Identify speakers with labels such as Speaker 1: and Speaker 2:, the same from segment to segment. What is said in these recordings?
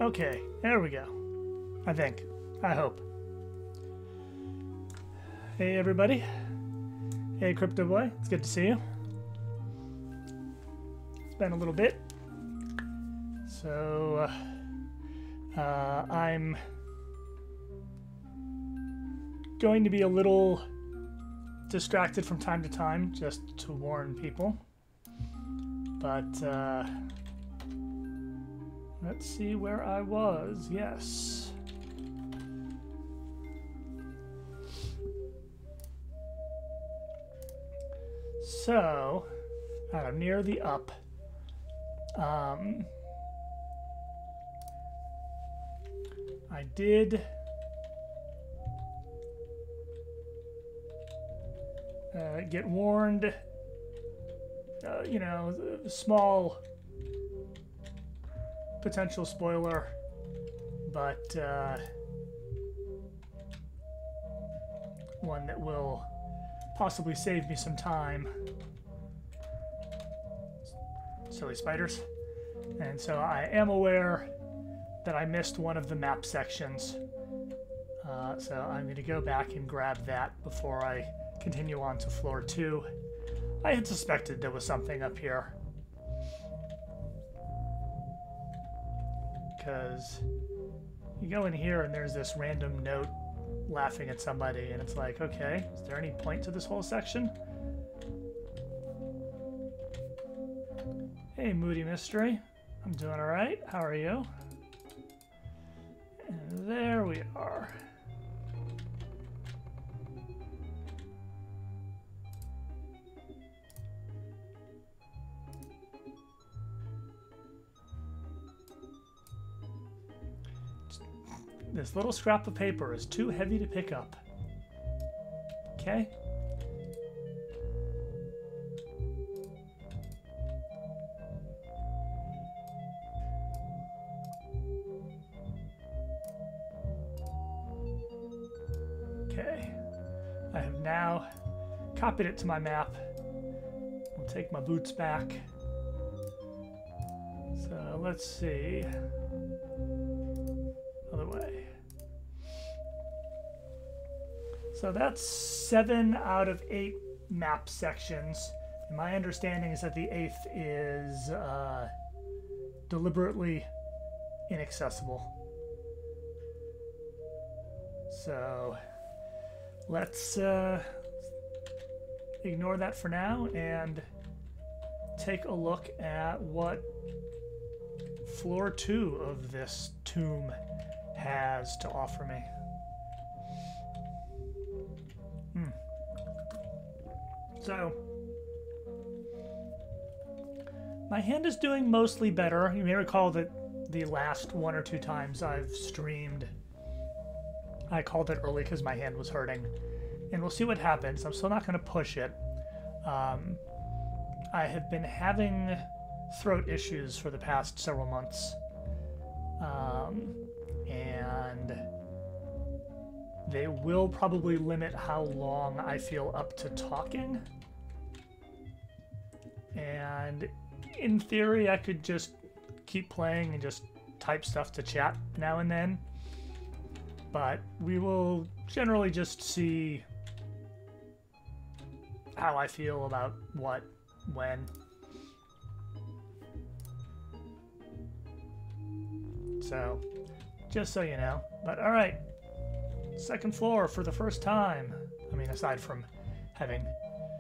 Speaker 1: Okay, there we go. I think. I hope. Hey, everybody. Hey, Crypto Boy. It's good to see you. It's been a little bit. So, I'm going to be a little distracted from time to time, just to warn people. But, let's see where I was. Yes. So, I'm near the up. I did get warned, you know, small potential spoiler, but one that will possibly save me some time. Silly spiders. And so I am aware that I missed one of the map sections. So I'm going to go back and grab that before I continue on to floor 2. I had suspected there was something up here. Because you go in here and there's this random note laughing at somebody, and it's like, okay, is there any point to this whole section? Hey, Moody Mystery. I'm doing alright. How are you? And there we are. This little scrap of paper is too heavy to pick up. Okay? Okay. I have now copied it to my map. I'll take my boots back. So let's see. Other way. So that's 7 out of 8 map sections. And my understanding is that the 8th is deliberately inaccessible. So let's ignore that for now and take a look at what floor 2 of this tomb has to offer me. So, my hand is doing mostly better. You may recall that the last 1 or 2 times I've streamed, I called it early because my hand was hurting. And we'll see what happens. I'm still not going to push it. I have been having throat issues for the past several months. And they will probably limit how long I feel up to talking. And in theory, I could just keep playing and just type stuff to chat now and then. But we will generally just see how I feel about what, when. So, just so you know. But alright. Second floor for the first time. I mean, aside from having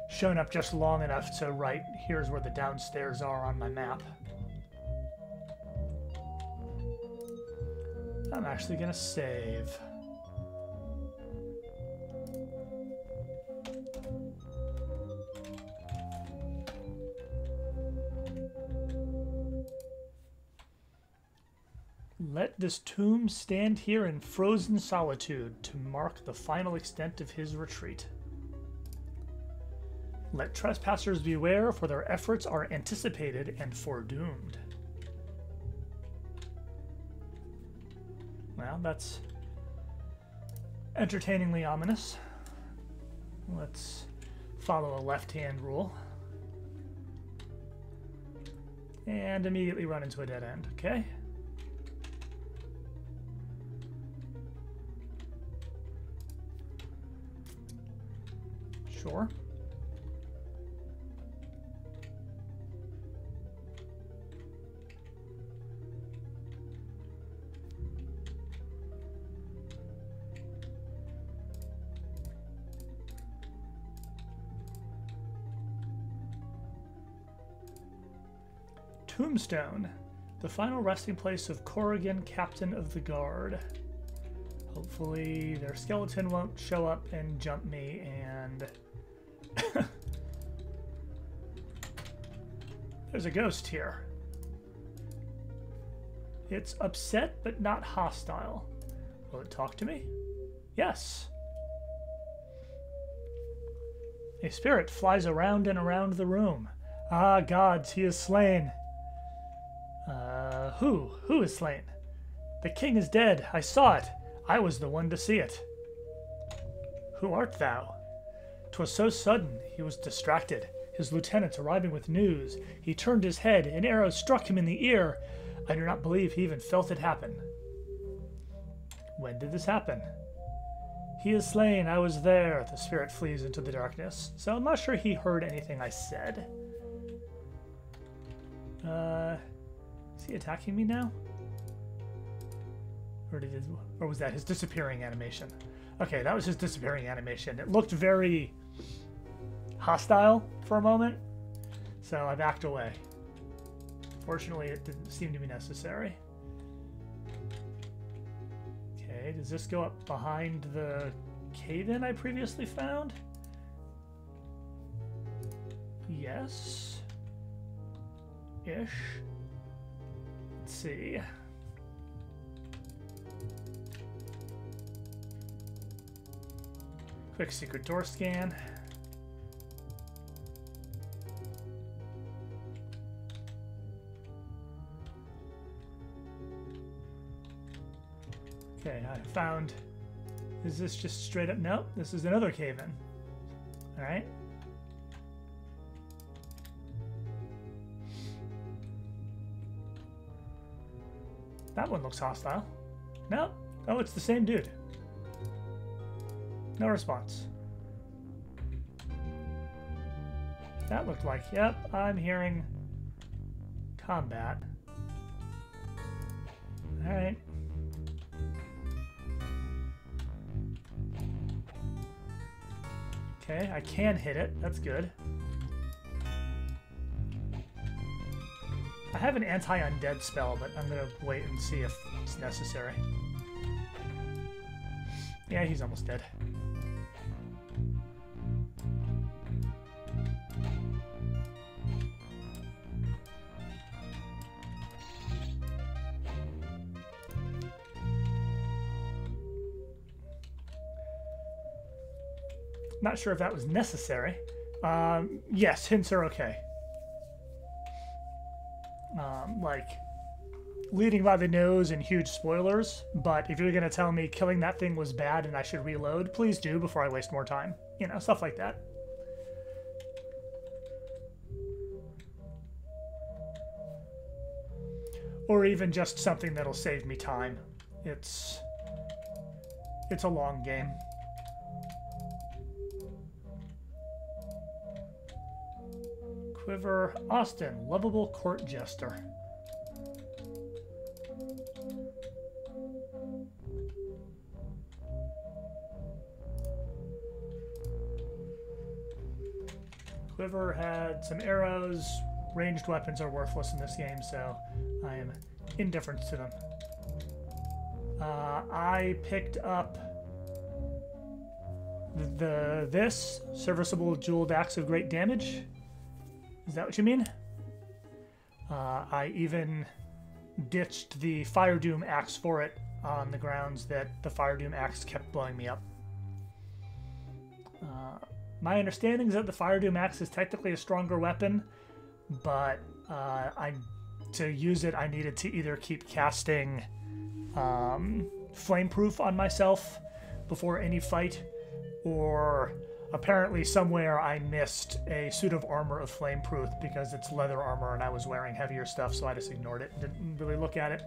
Speaker 1: shown up just long enough to write, here's where the downstairs are on my map. I'm actually going to save. Let this tomb stand here in frozen solitude to mark the final extent of his retreat. Let trespassers beware, for their efforts are anticipated and foredoomed. Well, that's entertainingly ominous. Let's follow a left-hand rule. And immediately run into a dead end, okay? Sure. Tombstone, the final resting place of Corrigan, Captain of the Guard. Hopefully their skeleton won't show up and jump me and... There's a ghost here. It's upset but not hostile. Will it talk to me? Yes. A spirit flies around and around the room. Ah, gods, he is slain. Who is slain? The king is dead. I saw it. I was the one to see it. Who art thou? 'Twas so sudden, he was distracted. His lieutenants arriving with news. He turned his head, an arrow struck him in the ear. I do not believe he even felt it happen. When did this happen? He is slain. I was there. The spirit flees into the darkness. So I'm not sure he heard anything I said. Is he attacking me now? Or was that his disappearing animation? Okay, that was his disappearing animation. It looked very hostile for a moment, so I backed away. Fortunately, it didn't seem to be necessary. Okay, does this go up behind the cave-in I previously found? Yes. Ish. Let's see. Quick secret door scan. Okay, I found... Is this just straight up? Nope, this is another cave-in. Alright. That one looks hostile. No. Oh, it's the same dude. No response. That looked like, yep, I'm hearing combat. Alright. Okay, I can hit it. That's good. I have an anti-undead spell, but I'm going to wait and see if it's necessary. Yeah, he's almost dead. Not sure if that was necessary. Yes, hints are okay. Like, leading by the nose and huge spoilers, but if you're going to tell me killing that thing was bad and I should reload, please do before I waste more time. You know, stuff like that. Or even just something that'll save me time. It's a long game. Quiver, Austin, lovable court jester. Quiver had some arrows. Ranged weapons are worthless in this game, so I am indifferent to them. I picked up this serviceable jeweled axe of great damage. Is that what you mean? I even ditched the Fire Doom axe for it on the grounds that the Fire Doom axe kept blowing me up. My understanding is that the Fire Doom axe is technically a stronger weapon, but to use it, I needed to either keep casting Flameproof on myself before any fight, or apparently somewhere I missed a suit of armor of Flameproof because it's leather armor and I was wearing heavier stuff, so I just ignored it. Didn't really look at it.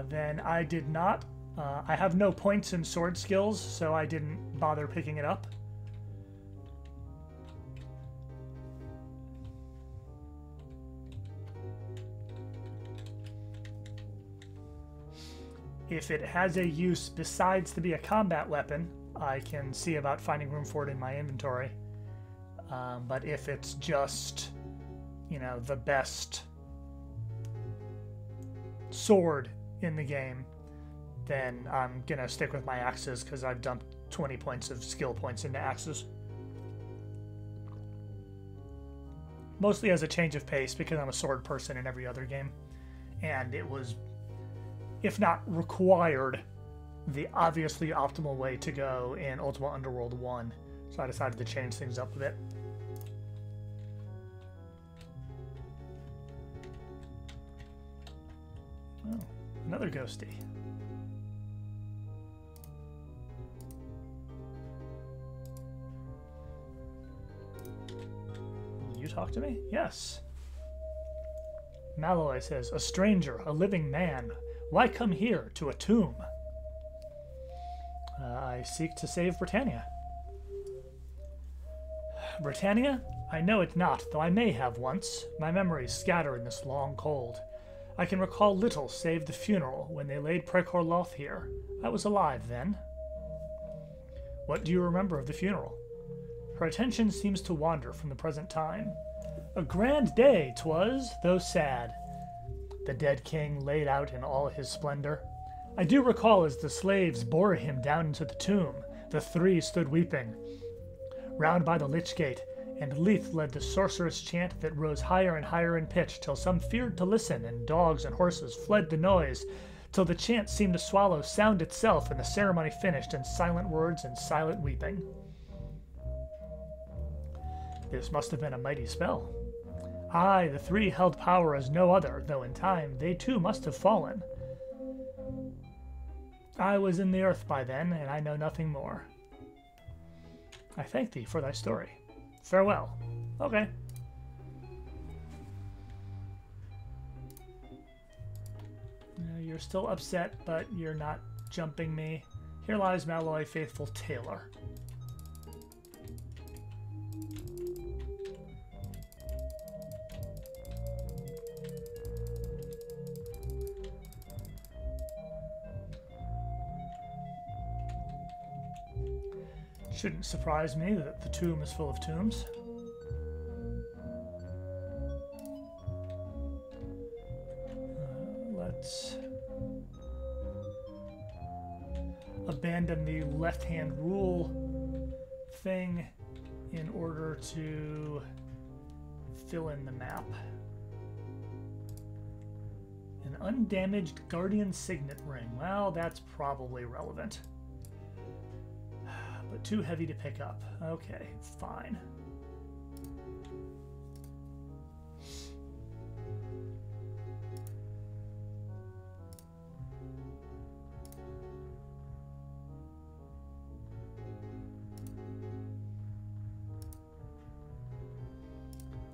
Speaker 1: Then I did not. I have no points in sword skills, so I didn't bother picking it up. If it has a use besides to be a combat weapon, I can see about finding room for it in my inventory. But if it's just, you know, the best sword in the game, then I'm gonna stick with my axes because I've dumped 20 points of skill points into axes. Mostly as a change of pace because I'm a sword person in every other game. And it was, if not required, the obviously optimal way to go in Ultima Underworld 1. So I decided to change things up a bit. Oh, another ghosty. Will you talk to me? Yes. Malloy says, a stranger, a living man. Why come here to a tomb? I seek to save Britannia. Britannia? I know it not, though I may have once. My memories scatter in this long cold. I can recall little save the funeral when they laid Prekorloth here. I was alive then. What do you remember of the funeral? Her attention seems to wander from the present time. A grand day 'twas, though sad. The dead king laid out in all his splendor. I do recall as the slaves bore him down into the tomb, the three stood weeping. Round by the lich gate, and Leith led the sorceress chant that rose higher and higher in pitch, till some feared to listen, and dogs and horses fled the noise, till the chant seemed to swallow sound itself, and the ceremony finished in silent words and silent weeping. This must have been a mighty spell. Aye, the three held power as no other, though in time they too must have fallen. I was in the earth by then, and I know nothing more. I thank thee for thy story. Farewell. Okay. You're still upset, but you're not jumping me. Here lies Malloy, faithful tailor. Shouldn't surprise me that the tomb is full of tombs. Let's abandon the left-hand rule thing in order to fill in the map. An undamaged Guardian Signet ring. Well, that's probably relevant. But too heavy to pick up. Okay, fine.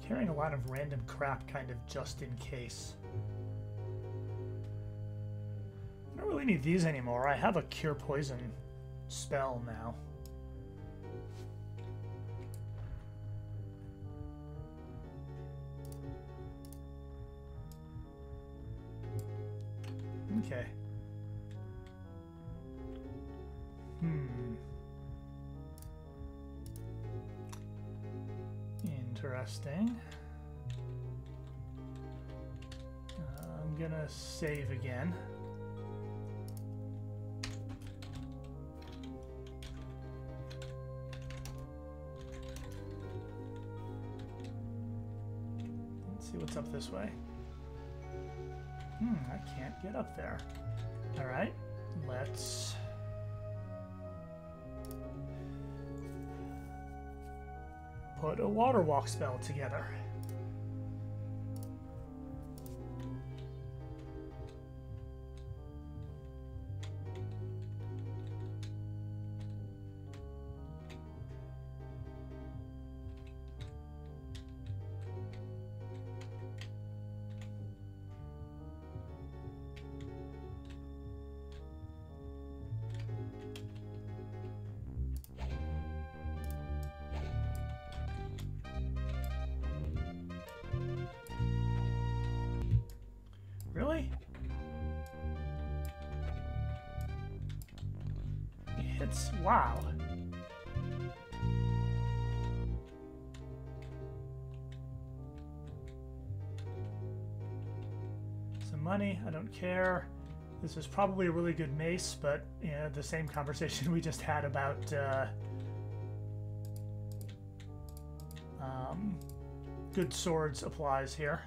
Speaker 1: Carrying a lot of random crap kind of just in case. I don't really need these anymore. I have a cure poison spell now. Okay. Interesting. I'm gonna save again. Let's see what's up this way. I can't get up there. All right, let's put a water walk spell together. Really? It's wow. Some money, I don't care. This is probably a really good mace, but you know, the same conversation we just had about good swords applies here.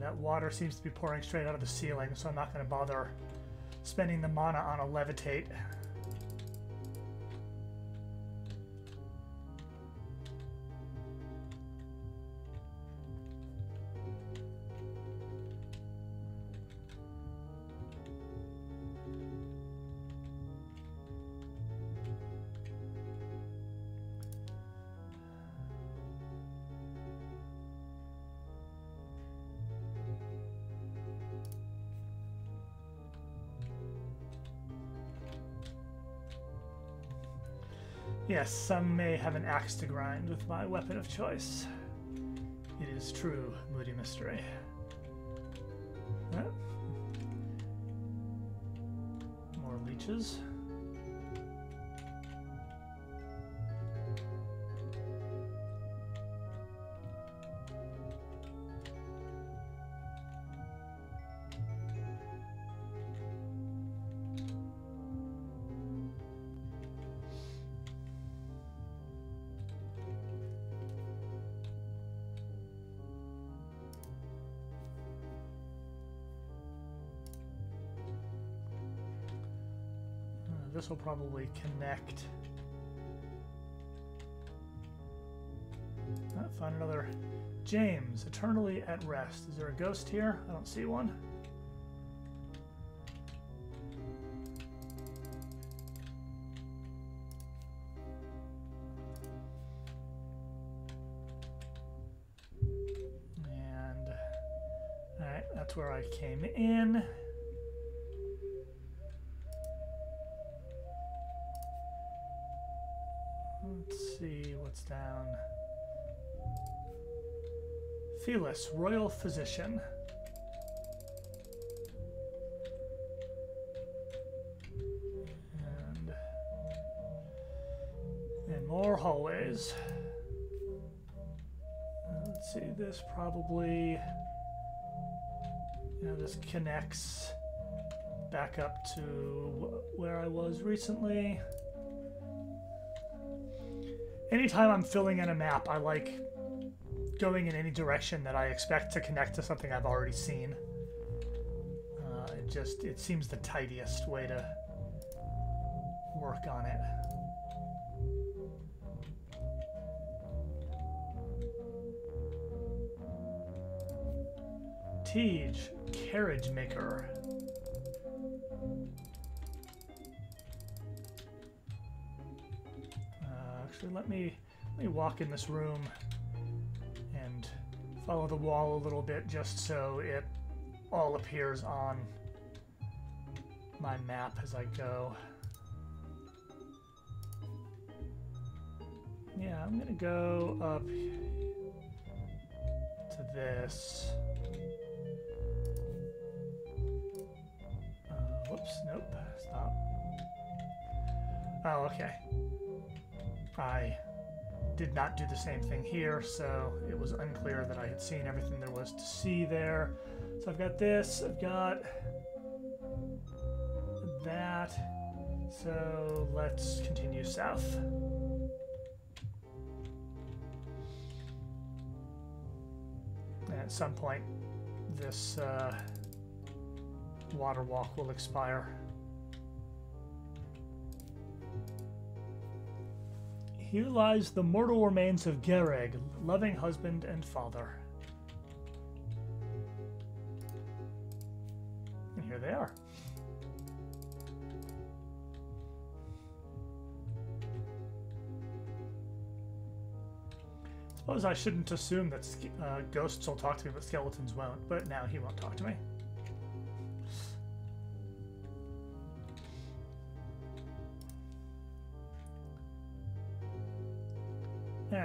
Speaker 1: That water seems to be pouring straight out of the ceiling, so I'm not going to bother spending the mana on a levitate. Yes, some may have an axe to grind with my weapon of choice. It is true, Moody Mystery. More leeches. This will probably connect. Find another. James, eternally at rest. Is there a ghost here? I don't see one. And, alright, that's where I came in. Let's see what's down. Felis, Royal Physician. And more hallways. Let's see, this probably, you know, this connects back up to where I was recently. Anytime I'm filling in a map, I like going in any direction that I expect to connect to something I've already seen. It seems the tidiest way to work on it. Tej, Carriage Maker. Actually, let me walk in this room and follow the wall a little bit just so it all appears on my map as I go. Yeah, I'm gonna go up to this. Whoops, nope, stop. Oh, okay. I did not do the same thing here, so it was unclear that I had seen everything there was to see there. So I've got this, I've got that, so let's continue south. And at some point, this water walk will expire. Here lies the mortal remains of Gereg, loving husband and father. And here they are. Suppose I shouldn't assume that ghosts will talk to me, but skeletons won't. But now he won't talk to me.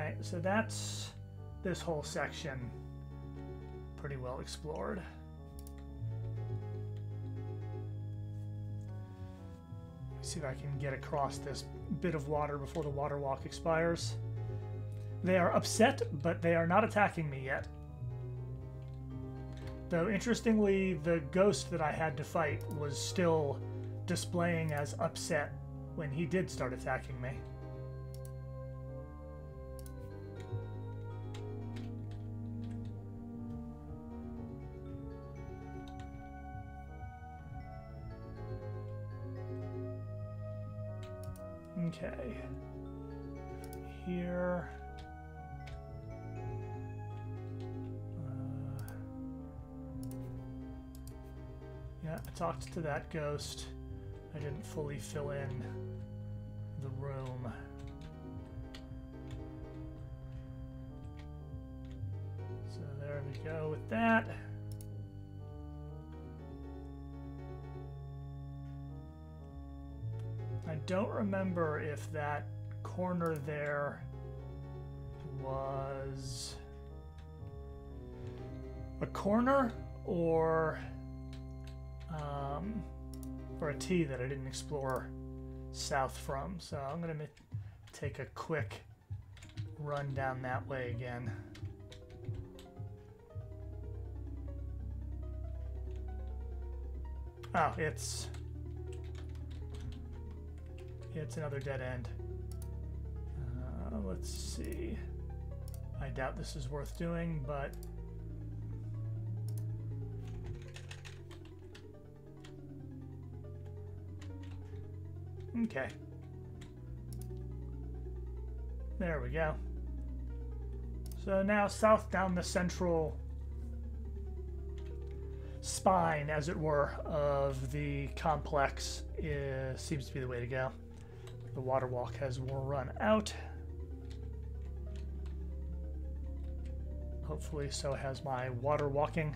Speaker 1: Alright, so that's this whole section pretty well explored. Let's see if I can get across this bit of water before the water walk expires. They are upset, but they are not attacking me yet. Though, interestingly, the ghost that I had to fight was still displaying as upset when he did start attacking me. Okay. Here. Yeah, I talked to that ghost. I didn't fully fill in the room. So there we go with that. I don't remember if that corner there was a corner or a T that I didn't explore south from. So I'm going to take a quick run down that way again. Oh, it's another dead end. Let's see. I doubt this is worth doing, but okay. There we go. So now south down the central spine, as it were, of the complex seems to be the way to go. The water walk has run out. Hopefully so has my water walking.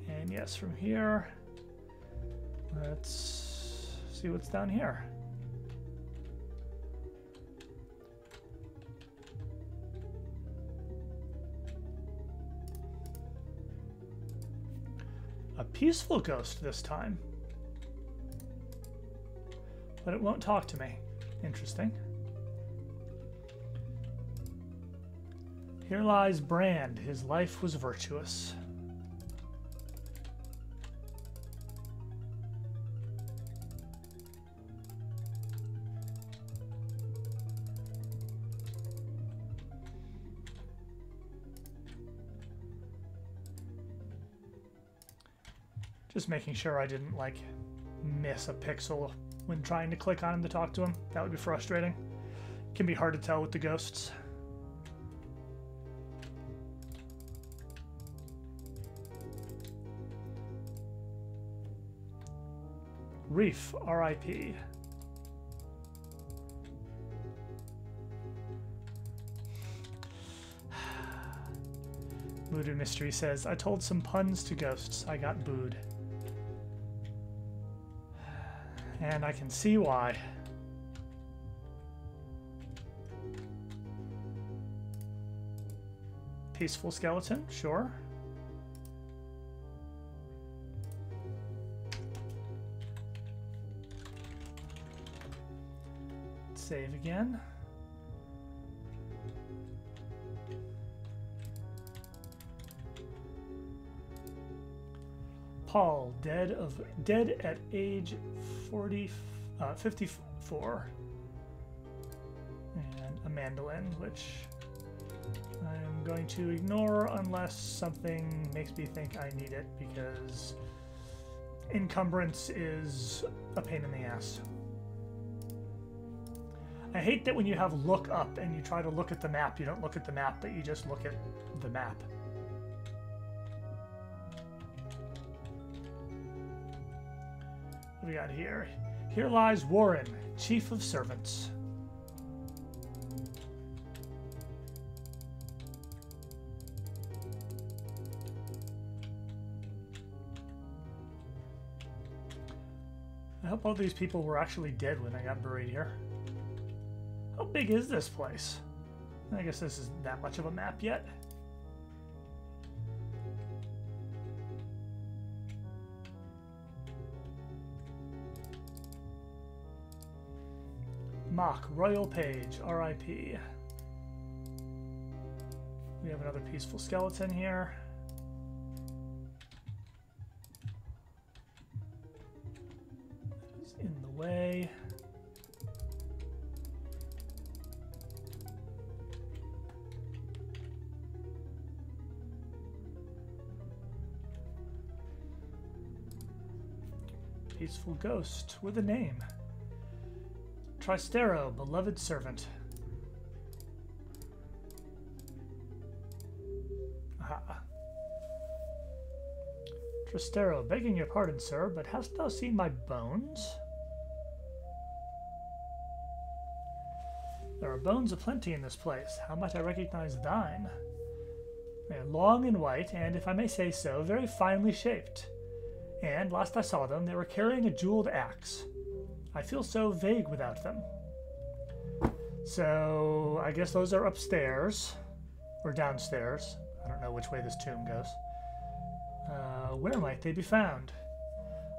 Speaker 1: And yes, from here, let's see what's down here. A peaceful ghost this time. But it won't talk to me. Interesting. Here lies Brand. His life was virtuous. Just making sure I didn't, like, miss a pixel when trying to click on him to talk to him. That would be frustrating. It can be hard to tell with the ghosts. Reef, R.I.P. Voodoo Mystery says, I told some puns to ghosts. I got booed. And I can see why. Peaceful skeleton, sure. Save again. Paul, dead at age 54, and a mandolin, which I'm going to ignore unless something makes me think I need it, because encumbrance is a pain in the ass. I hate that when you have look up and you try to look at the map, you don't look at the map, but you just look at the map. What do we got here? Here lies Warren, Chief of Servants. I hope all these people were actually dead when they got buried here. How big is this place? I guess this isn't that much of a map yet. Mock, Royal Page, R.I.P. We have another peaceful skeleton here. That is in the way. Peaceful ghost with a name. Tristero, beloved servant. Aha. Tristero, begging your pardon, sir, but hast thou seen my bones? There are bones aplenty in this place. How might I recognize thine? They are long and white, and, if I may say so, very finely shaped. And, last I saw them, they were carrying a jeweled axe. I feel so vague without them. So, I guess those are upstairs, or downstairs. I don't know which way this tomb goes. Where might they be found?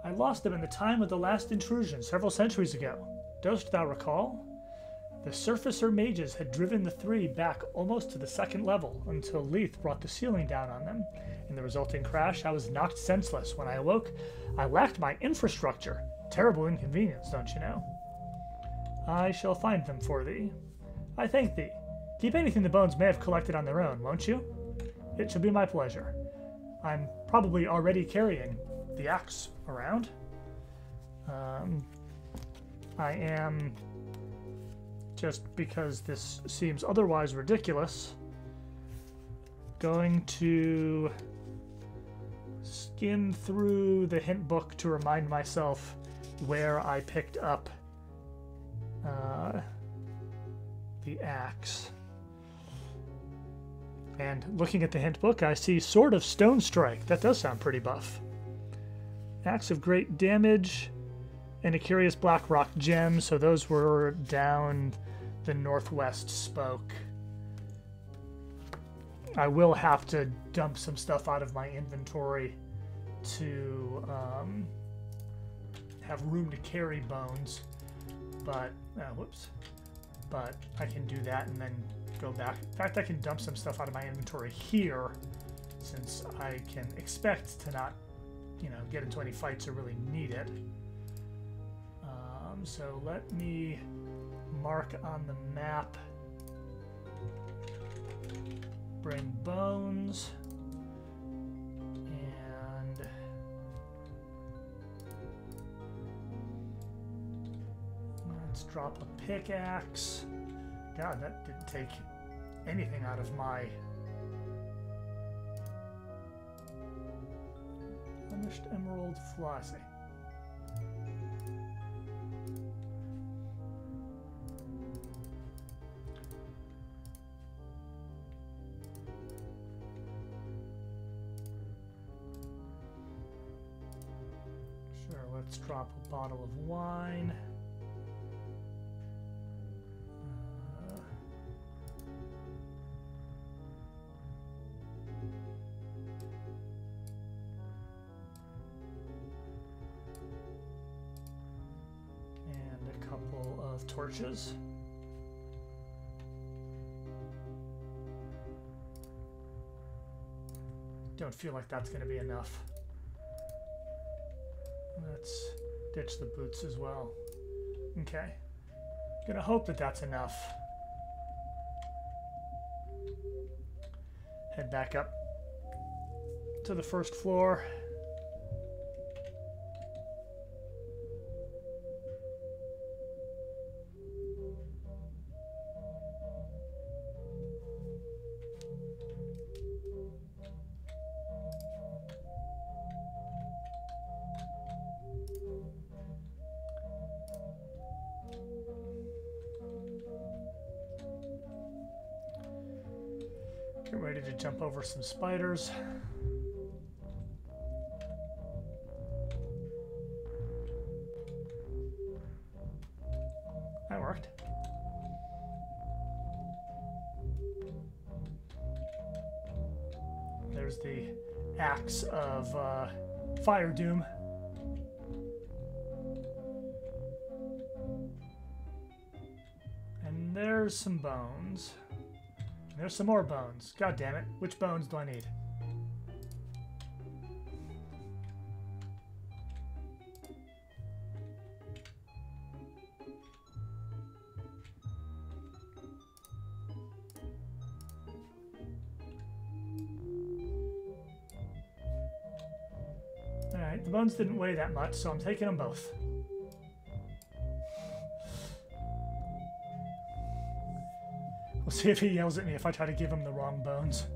Speaker 1: I lost them in the time of the last intrusion, several centuries ago. Dost thou recall? The surfacer mages had driven the three back almost to the second level, until Leith brought the ceiling down on them. In the resulting crash, I was knocked senseless. When I awoke, I lacked my infrastructure. Terrible inconvenience, don't you know? I shall find them for thee. I thank thee. Keep anything the bones may have collected on their own, won't you? It shall be my pleasure. I'm probably already carrying the axe around. I am, just because this seems otherwise ridiculous, going to skim through the hint book to remind myself where I picked up the axe. And looking at the hint book, I see Sword of Stone Strike. That does sound pretty buff. Axe of great damage and a curious black rock gem. So those were down the northwest spoke. I will have to dump some stuff out of my inventory to have room to carry bones, but whoops. But I can do that and then go back. In fact, I can dump some stuff out of my inventory here, since I can expect to not, get into any fights or really need it. So let me mark on the map. Bring bones. And let's drop a pickaxe. God, that didn't take anything out of my Punished Emerald Flossy. Sure, let's drop a bottle of wine. Torches. Don't feel like that's going to be enough. Let's ditch the boots as well. Okay. Gonna hope that that's enough. Head back up to the first floor. Get ready to jump over some spiders. there's the axe of Fire Doom. And there's some bones. There's some more bones. God damn it. Which bones do I need? Alright, the bones didn't weigh that much, so I'm taking them both. We'll see if he yells at me if I try to give him the wrong bones.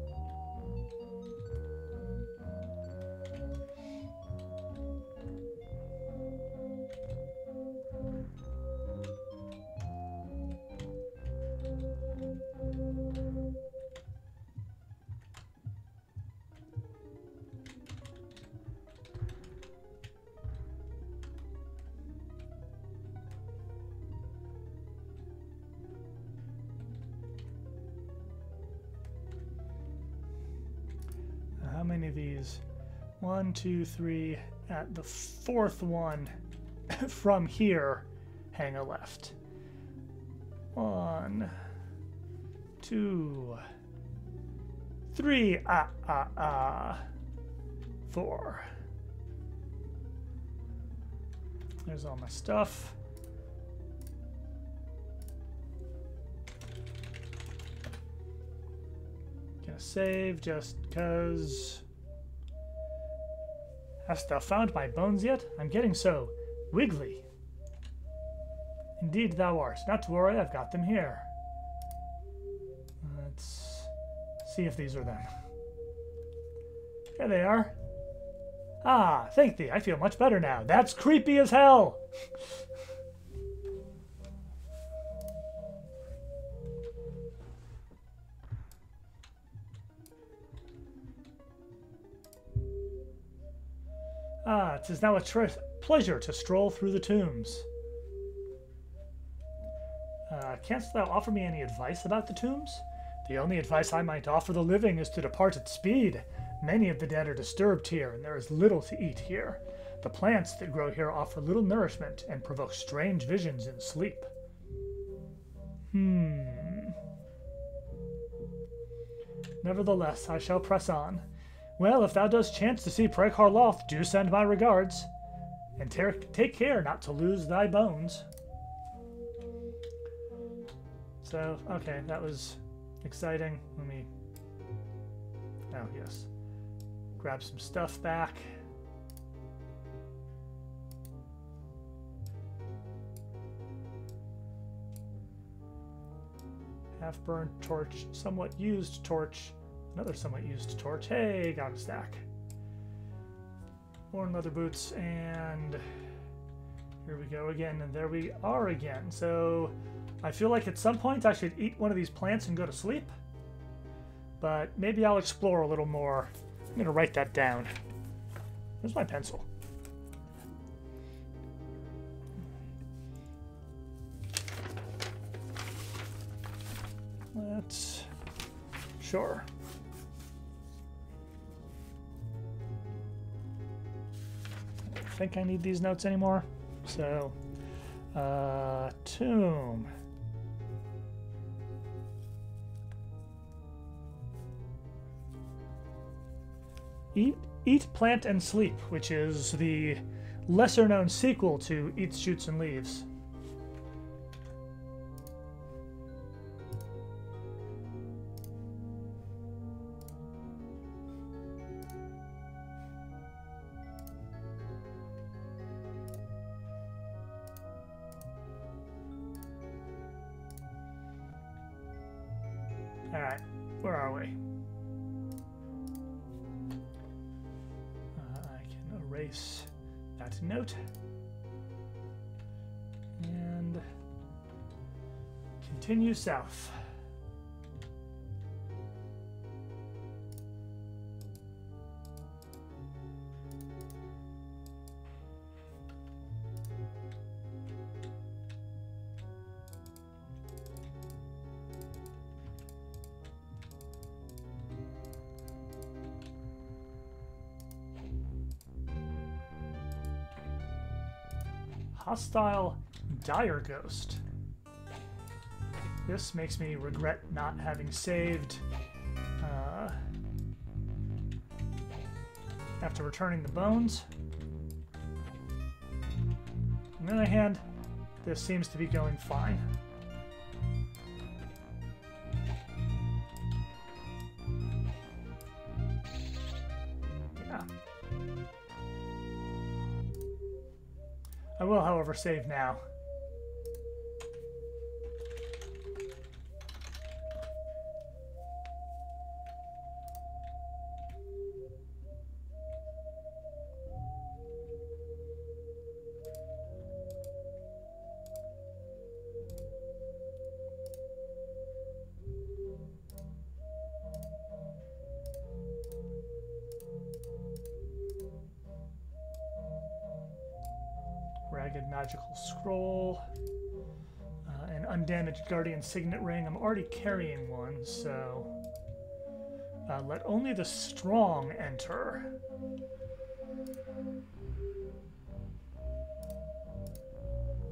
Speaker 1: How many of these? 1, 2, 3. At the fourth one from here, hang a left. 1, 2, 3. 4. There's all my stuff. Gonna save just because. Hast thou found my bones yet? I'm getting so wiggly. Indeed thou art. Not to worry, I've got them here. Let's see if these are them. Here they are. Ah, thank thee. I feel much better now. That's creepy as hell. Ah, 'tis now a pleasure to stroll through the tombs. Canst thou offer me any advice about the tombs? The only advice I might offer the living is to depart at speed. Many of the dead are disturbed here, and there is little to eat here. The plants that grow here offer little nourishment and provoke strange visions in sleep. Nevertheless, I shall press on. Well, if thou dost chance to see Preg Harloth, do send my regards. And take care not to lose thy bones. So, okay, that was exciting. Let me... Oh, yes. Grab some stuff back. Half-burned torch, somewhat used torch. Another somewhat used torch. Hey, got a stack. Worn leather boots, and here we go again, and there we are again. So I feel like at some point I should eat one of these plants and go to sleep, but maybe I'll explore a little more. I'm gonna write that down. Where's my pencil? Sure. I don't think I need these notes anymore. So, tomb. Eat, Plant, and Sleep, which is the lesser-known sequel to Eats, Shoots, and Leaves. Alright, where are we? I can erase that note. And continue south. Hostile dire ghost. This makes me regret not having saved after returning the bones. On the other hand, this seems to be going fine. Yeah. I will, however, save now. Ragged magical scroll, an undamaged guardian signet ring. I'm already carrying one, so let only the strong enter.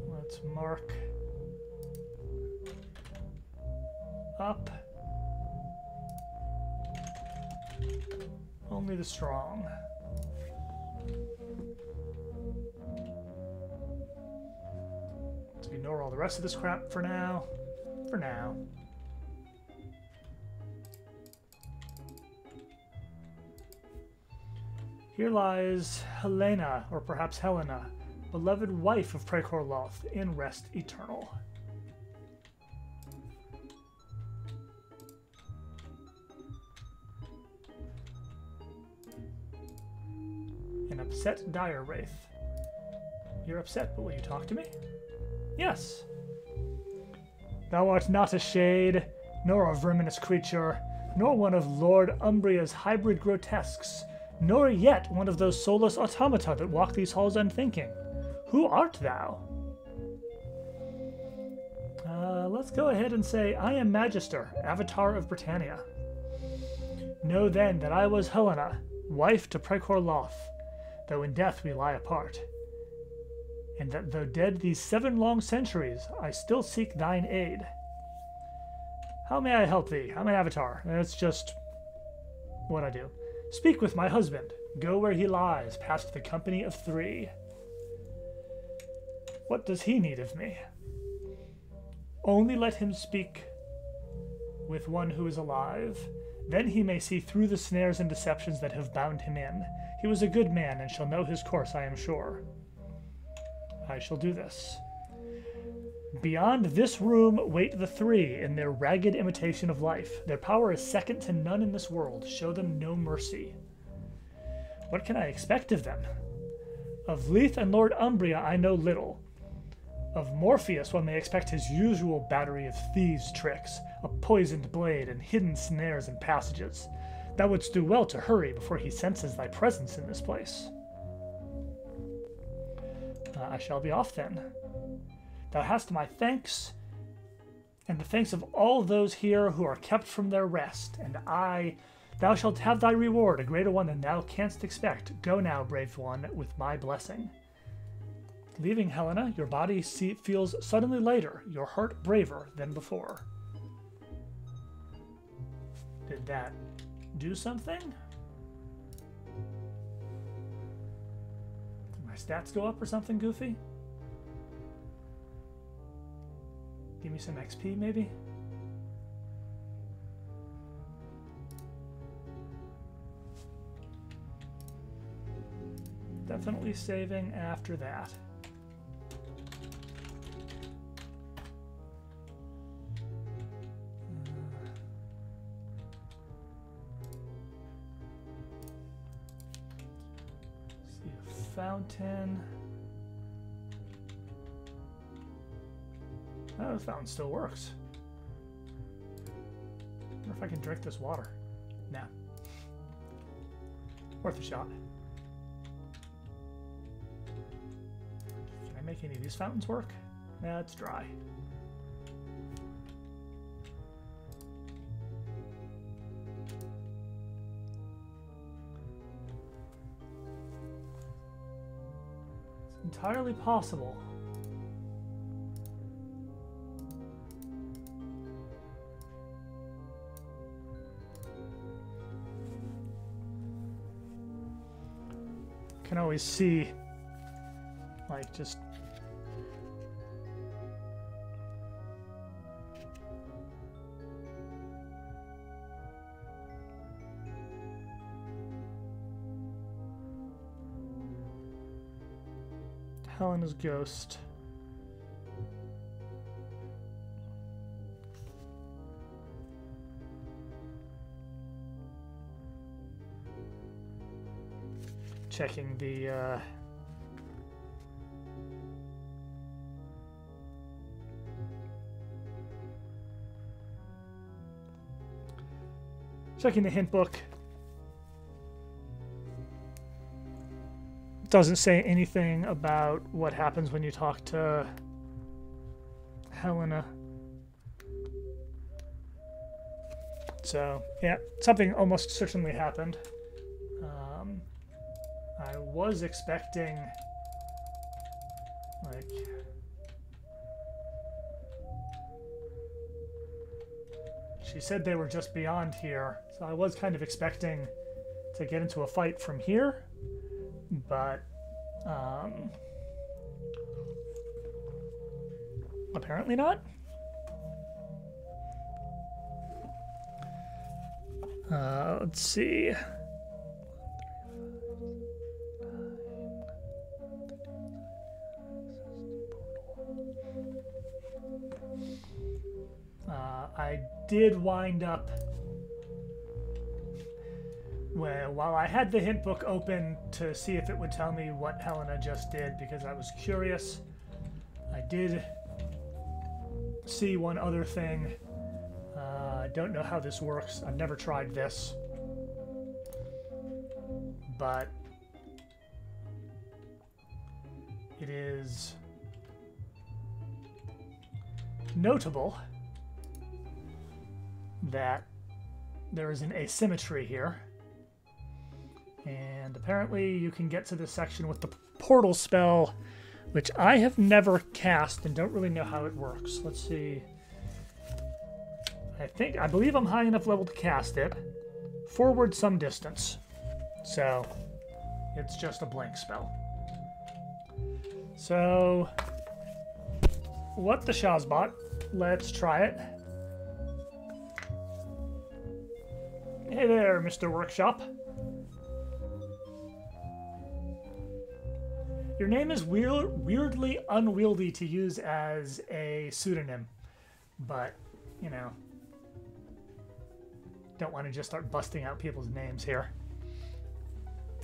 Speaker 1: Let's mark up. Only the strong. Ignore all the rest of this crap for now. For now. Here lies Helena, or perhaps Helena, beloved wife of Prekor Loth, in rest eternal. An upset dire wraith. You're upset, but will you talk to me? Yes. Thou art not a shade, nor a verminous creature, nor one of Lord Umbria's hybrid grotesques, nor yet one of those soulless automata that walk these halls unthinking. Who art thou? Let's go ahead and say, I am Magister, Avatar of Britannia. Know then that I was Helena, wife to Prekor Loth, though in death we lie apart. And that though dead these 7 long centuries, I still seek thine aid. How may I help thee? I'm an avatar. That's just what I do. Speak with my husband. Go where he lies, past the company of 3. What does he need of me? Only let him speak with one who is alive. Then he may see through the snares and deceptions that have bound him in. He was a good man, and shall know his course, I am sure. I shall do this. Beyond this room wait the 3 in their ragged imitation of life. Their power is second to none in this world. Show them no mercy. What can I expect of them? Of Leith and Lord Umbria I know little. Of Morpheus one may expect his usual battery of thieves' tricks, a poisoned blade and hidden snares and passages. Thou wouldst do well to hurry before he senses thy presence in this place. I shall be off then. Thou hast my thanks, and the thanks of all those here who are kept from their rest, and thou shalt have thy reward, a greater one than thou canst expect. Go now, brave one, with my blessing. Leaving Helena, your body feels suddenly lighter, your heart braver than before. Did that do something? My stats go up or something goofy? Give me some XP maybe? Definitely saving after that. Fountain. Oh, the fountain still works. I wonder if I can drink this water. Nah. Worth a shot. Can I make any of these fountains work? Nah, it's dry. Entirely possible can always see, like, just... Helena's ghost. Checking the hint book. Doesn't say anything about what happens when you talk to Helena. So, yeah, something almost certainly happened. I was expecting, like, she said they were just beyond here, so I was kind of expecting to get into a fight from here, but apparently not. Let's see. I did wind up, well, while I had the hint book open to see if it would tell me what Helena just did, because I was curious, I did see one other thing. I don't know how this works. I've never tried this. But it is notable that there is an asymmetry here. And apparently you can get to this section with the portal spell, which I have never cast and don't really know how it works. Let's see. I believe I'm high enough level to cast it. Forward some distance. So it's just a blank spell. So what the Shazbot? Let's try it. Hey there, Mr. Workshop. Your name is weirdly unwieldy to use as a pseudonym, but, you know, don't want to just start busting out people's names here.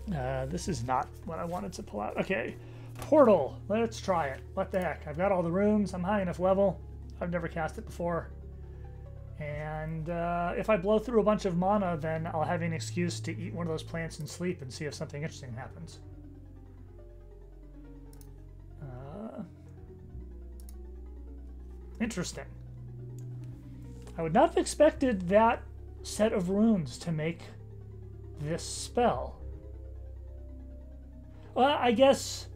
Speaker 1: This is not what I wanted to pull out. Okay, portal. Let's try it. What the heck? I've got all the rooms. I'm high enough level. I've never cast it before. And if I blow through a bunch of mana, then I'll have an excuse to eat one of those plants and sleep and see if something interesting happens. Interesting. I would not have expected that set of runes to make this spell. Well, I guess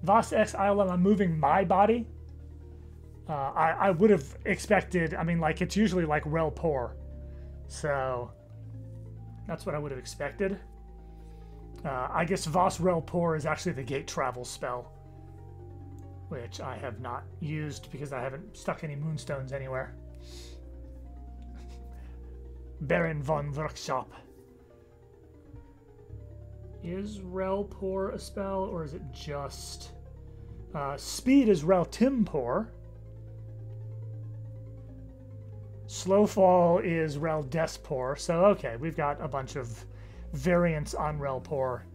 Speaker 1: Vas Ex Ilum, I'm moving my body. I would have expected, I mean, like, it's usually like Rel Por. So that's what I would have expected. I guess Vas Rel Por is actually the gate travel spell, which I have not used because I haven't stuck any moonstones anywhere. Baron von Workshop. Is Rel Por a spell, or is it just... Speed is Rel Timpor. Slowfall is Rel Despor. So, okay, we've got a bunch of variants on Rel Por.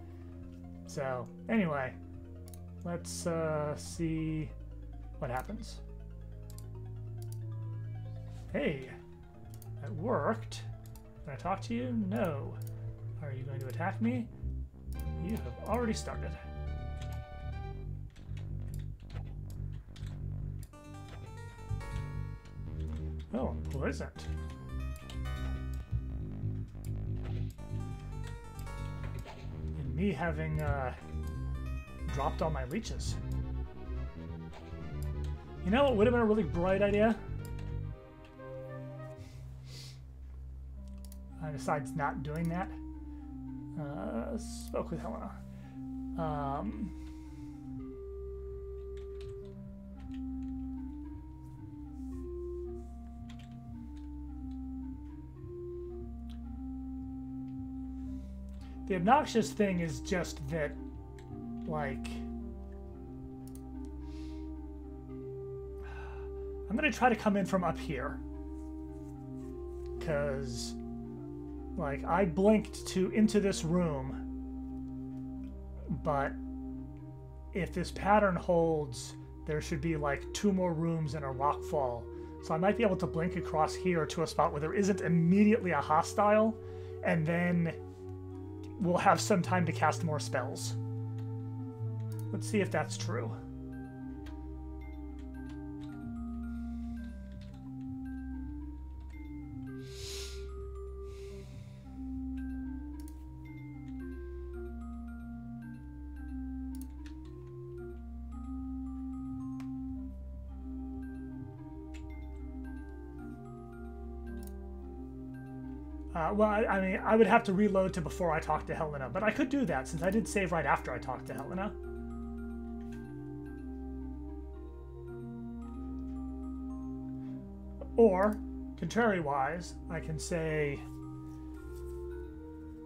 Speaker 1: So, anyway, let's see what happens. Hey, that worked. Can I talk to you? No. Are you going to attack me? You have already started. Oh, pleasant. And me having dropped all my leeches. You know what would have been a really bright idea? Besides not doing that, spoke with Helena. Um, the obnoxious thing is just that, like, I'm gonna try to come in from up here, because, like, I blinked into this room, but if this pattern holds, there should be like 2 more rooms and a rock fall. So I might be able to blink across here to a spot where there isn't immediately a hostile, and then we'll have some time to cast more spells. Let's see if that's true. Well, I mean, I would have to reload to before I talk to Helena, but I could do that since I did save right after I talked to Helena. Or, contrary-wise, I can say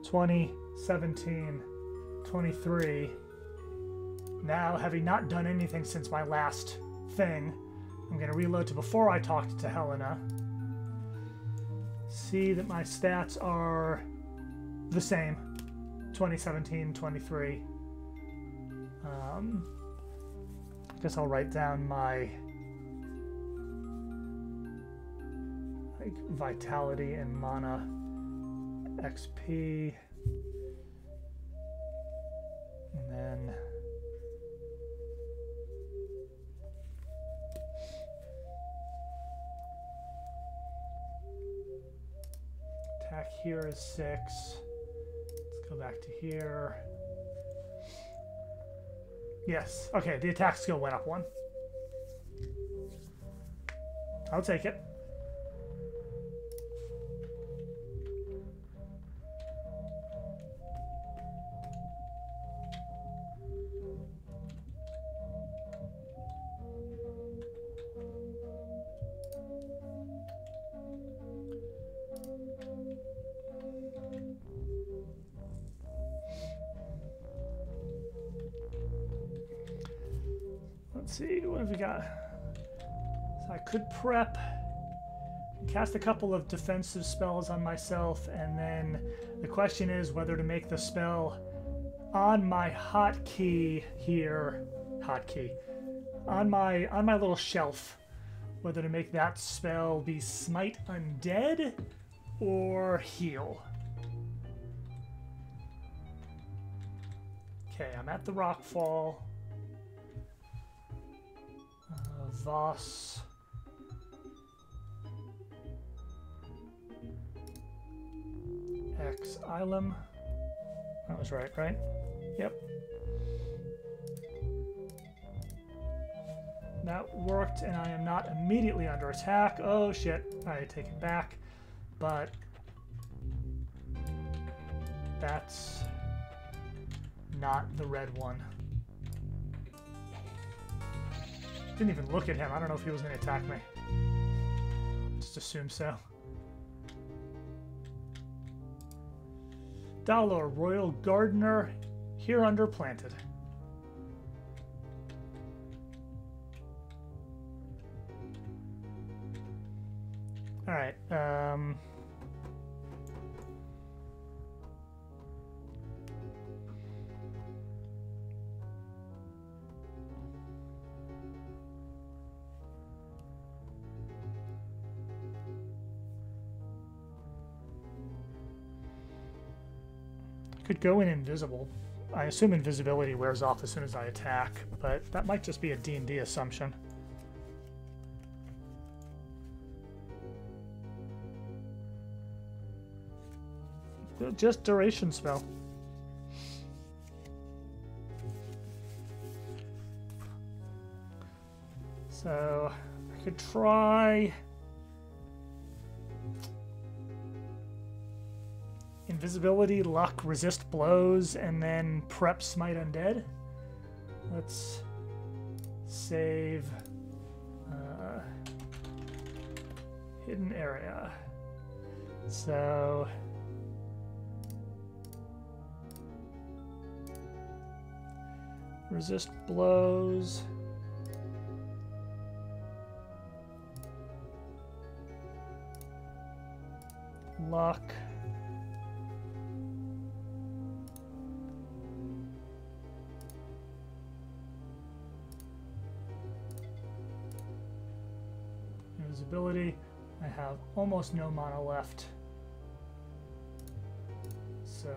Speaker 1: 20, 17, 23. Now, having not done anything since my last thing, I'm going to reload to before I talked to Helena. See that my stats are the same. 2017, 23. I guess I'll write down my vitality and mana XP. And then attack here is 6. Let's go back to here. Yes. Okay, the attack skill went up 1. I'll take it. Let's see, what have we got? So I could prep, cast a couple of defensive spells on myself, and then the question is whether to make the spell on my hotkey here, on my little shelf, whether to make that spell be Smite Undead or Heal. Okay, I'm at the Rockfall. Voss. X Ilum. That was right? Yep. That worked, and I am not immediately under attack. Oh shit, I take it back. But that's not the red one. Didn't even look at him. I don't know if he was going to attack me. Just assume so. Dalor, Royal Gardener, here under planted. All right. Could go in invisible. I assume invisibility wears off as soon as I attack, but that might just be a D&D assumption. Just duration spell. So I could try invisibility, luck, resist blows, and then prep smite undead. Let's save hidden area. So resist blows. Luck. Invisibility. I have almost no mana left. So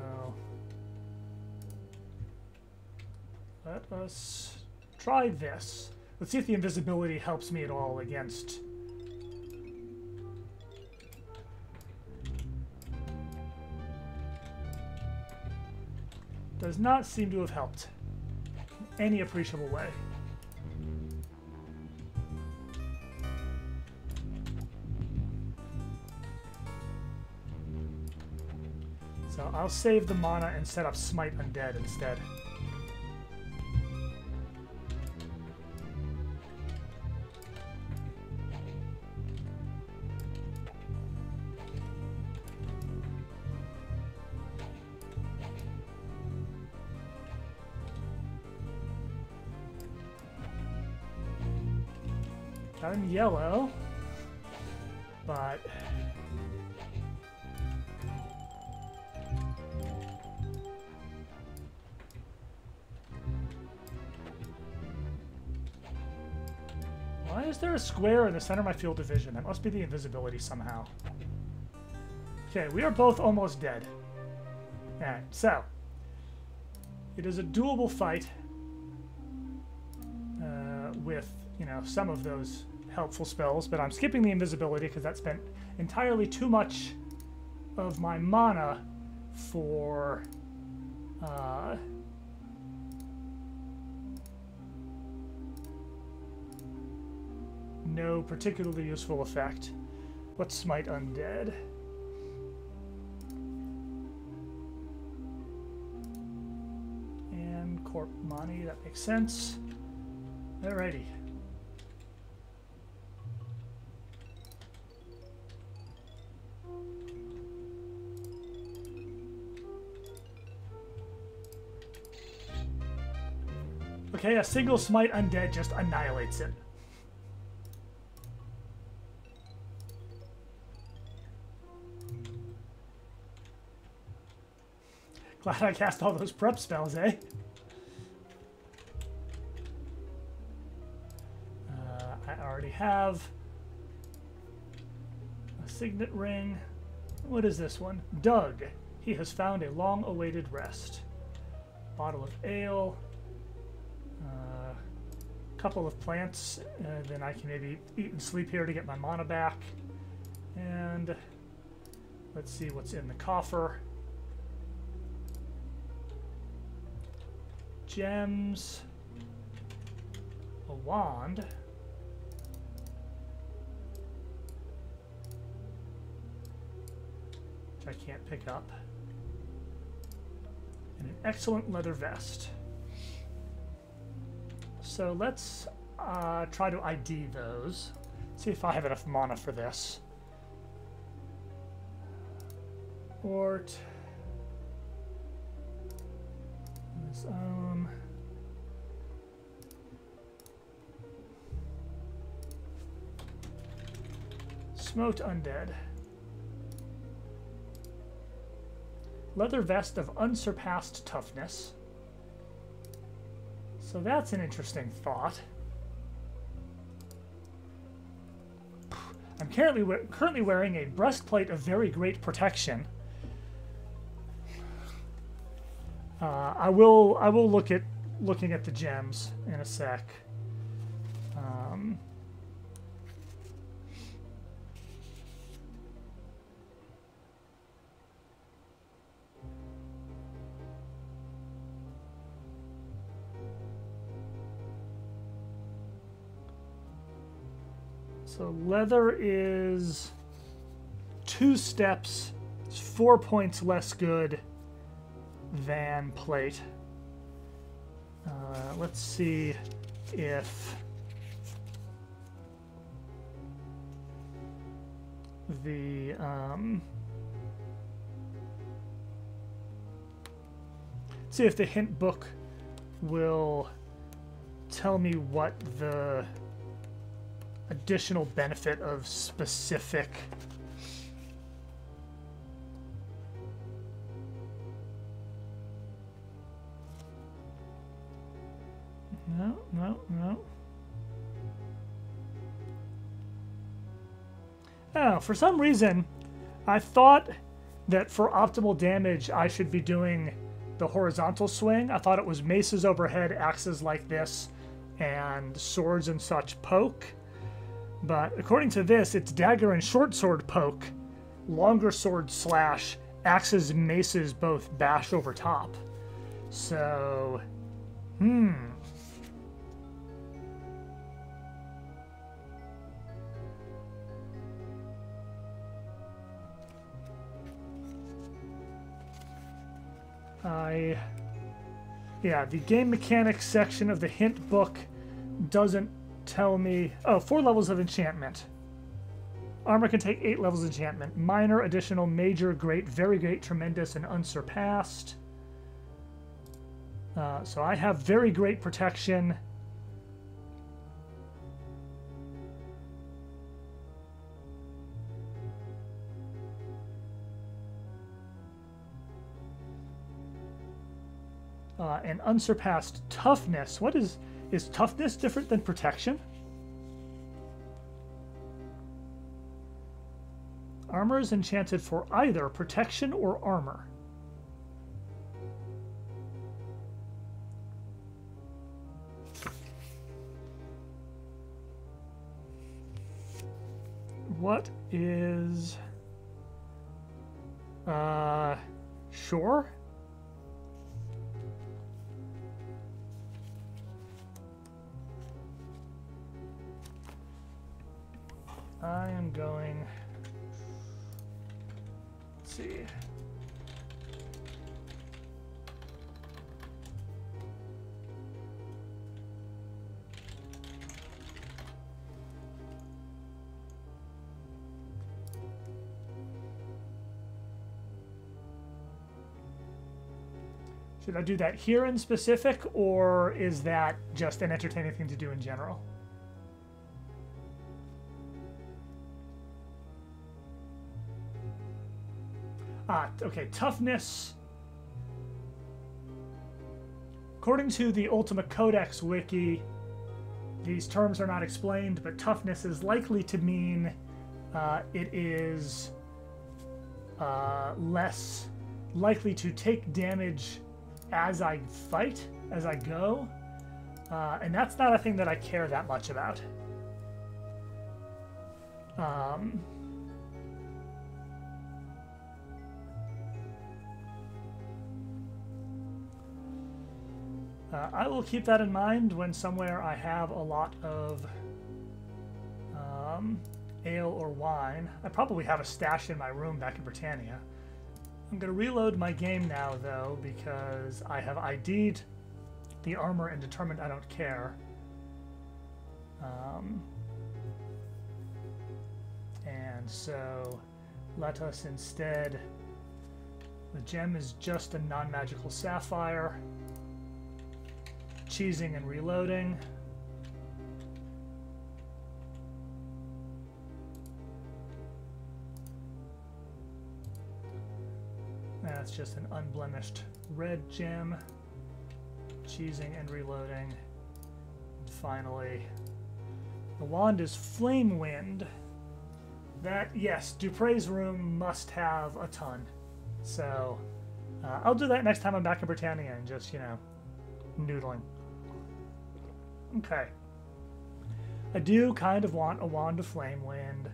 Speaker 1: let us try this. Let's see if the invisibility helps me at all against does not seem to have helped in any appreciable way. So I'll save the mana and set up Smite Undead instead. I'm yellow, but why is there a square in the center of my field of vision? That must be the invisibility somehow. Okay, we are both almost dead. Alright, so it is a doable fight with, you know, some of those helpful spells, but I'm skipping the invisibility because that spent entirely too much of my mana for no particularly useful effect. Let's Smite Undead. And Corp Mani, that makes sense. Alrighty. Okay, a single Smite Undead just annihilates it. Glad I cast all those prep spells, eh? I already have a signet ring. What is this one? Doug. He has found a long-awaited rest. Bottle of ale. Couple of plants. Then I can maybe eat and sleep here to get my mana back. And let's see what's in the coffer. Gems. A wand. Which I can't pick up. And an excellent leather vest. So let's try to ID those. See if I have enough mana for this. Ort. His own. Smote Undead. Leather vest of unsurpassed toughness. So that's an interesting thought. I'm currently wearing a breastplate of very great protection. I will look at looking at the gems in a sec. So leather is 2 steps, it's 4 points less good than plate. Let's see if the see if the hint book will tell me what the additional benefit of specific no. Oh, for some reason, I thought that for optimal damage, I should be doing the horizontal swing. I thought it was maces overhead, axes like this, and swords and such poke. But according to this, it's dagger and short sword poke, longer sword slash, axes and maces both bash over top. So, yeah, the game mechanics section of the hint book doesn't tell me... Oh, 4 levels of enchantment. Armor can take 8 levels of enchantment. Minor, additional, major, great, very great, tremendous, and unsurpassed. So I have very great protection. And unsurpassed toughness. What is toughness different than protection? Armor is enchanted for either protection or armor. What is... Sure? I am going... Let's see. Should I do that here in specific, or is that just an entertaining thing to do in general? Okay, toughness. According to the Ultima Codex wiki, these terms are not explained, but toughness is likely to mean it is less likely to take damage as I fight, as I go. And that's not a thing that I care that much about. I will keep that in mind when somewhere I have a lot of ale or wine. I probably have a stash in my room back in Britannia. I'm going to reload my game now, though, because I have ID'd the armor and determined I don't care. And so let us instead... The gem is just a non-magical sapphire. Cheesing and reloading. That's just an unblemished red gem. Cheesing and reloading. And finally, the wand is Flame Wind. That, yes, Dupre's room must have a ton. So, I'll do that next time I'm back in Britannia and just, you know, noodling. Okay. I do kind of want a wand of Flame Wind.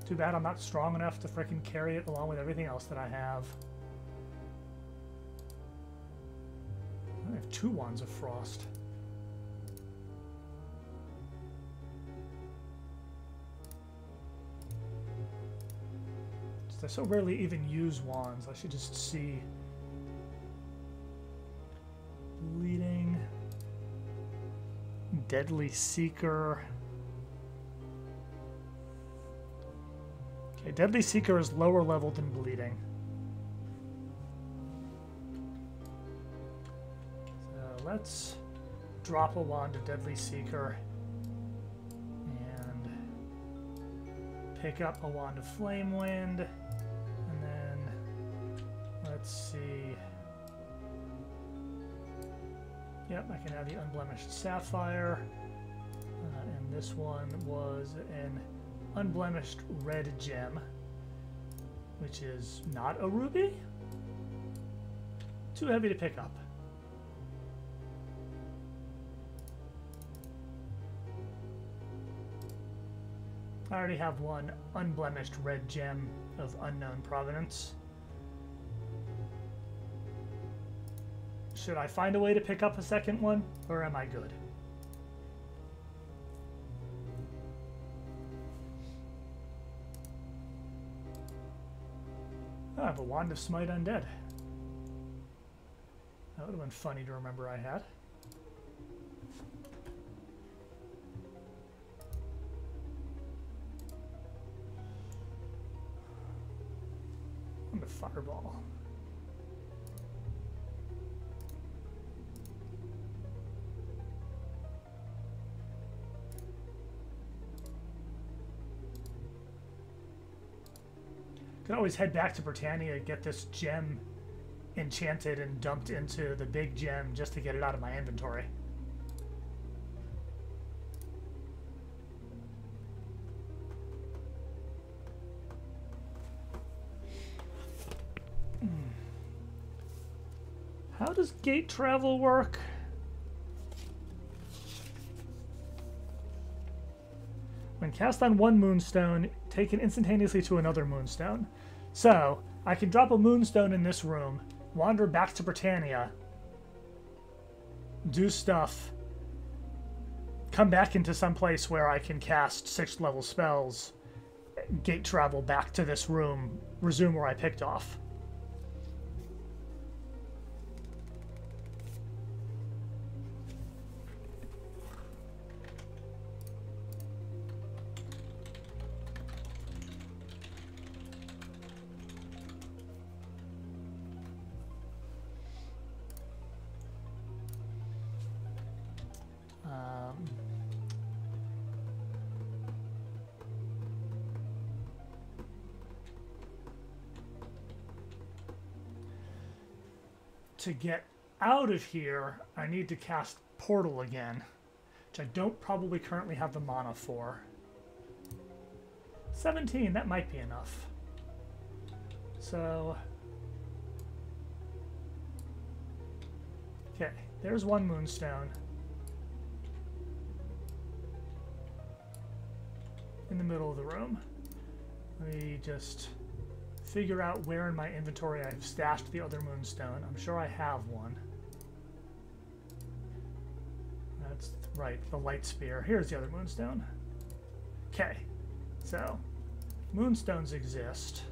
Speaker 1: Too bad I'm not strong enough to frickin' carry it along with everything else that I have. I have 2 wands of Frost. Since I so rarely even use wands, I should just see. Bleeding. Deadly Seeker. Okay, Deadly Seeker is lower level than Bleeding. So let's drop a wand of Deadly Seeker and pick up a wand of Flame Wind, and then let's see. Yep, I can have the Unblemished Sapphire, and this one was an Unblemished Red Gem, which is not a ruby? Too heavy to pick up. I already have one Unblemished Red Gem of unknown provenance. Should I find a way to pick up a second one, or am I good? Oh, I have a Wand of Smite Undead. That would have been funny to remember I had. And a Fireball. Could always head back to Britannia, get this gem enchanted and dumped into the big gem just to get it out of my inventory. How does gate travel work? When cast on one moonstone, taken instantaneously to another moonstone. So, I can drop a moonstone in this room, wander back to Britannia, do stuff, come back into some place where I can cast 6th level spells, gate travel back to this room, resume where I picked off. To get out of here, I need to cast Portal again, which I don't probably currently have the mana for. 17, that might be enough. So, okay, there's one moonstone. In the middle of the room. Let me just figure out where in my inventory I've stashed the other moonstone. I'm sure I have one. That's right, the light spear. Here's the other moonstone. Okay, so moonstones exist.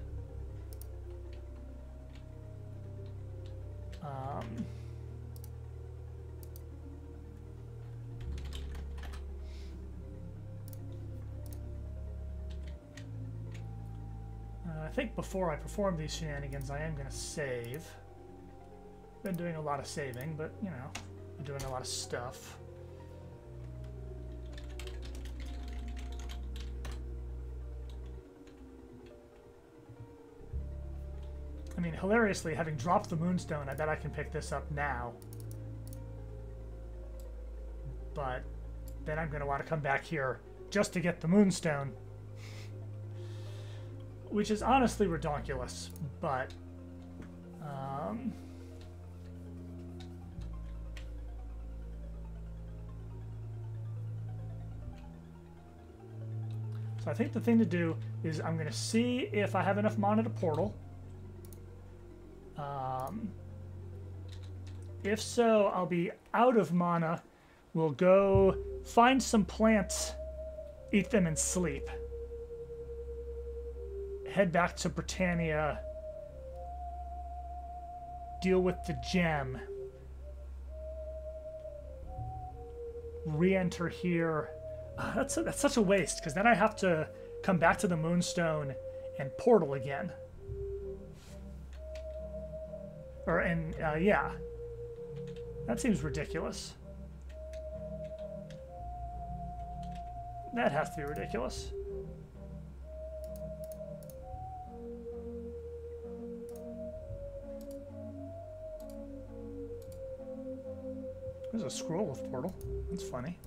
Speaker 1: I think before I perform these shenanigans, I am going to save. Been doing a lot of saving, but, you know, I'm doing a lot of stuff. I mean, hilariously, having dropped the moonstone, I bet I can pick this up now. But then I'm going to want to come back here just to get the moonstone. Which is honestly redonkulous, but so I think the thing to do is I'm going to see if I have enough mana to portal. If so, I'll be out of mana. We'll go find some plants, eat them, and sleep. head back to Britannia, deal with the gem, re-enter here. That's such a waste, because then I have to come back to the Moonstone and portal again. Yeah. That seems ridiculous. That has to be ridiculous. There's a scroll with portal. That's funny.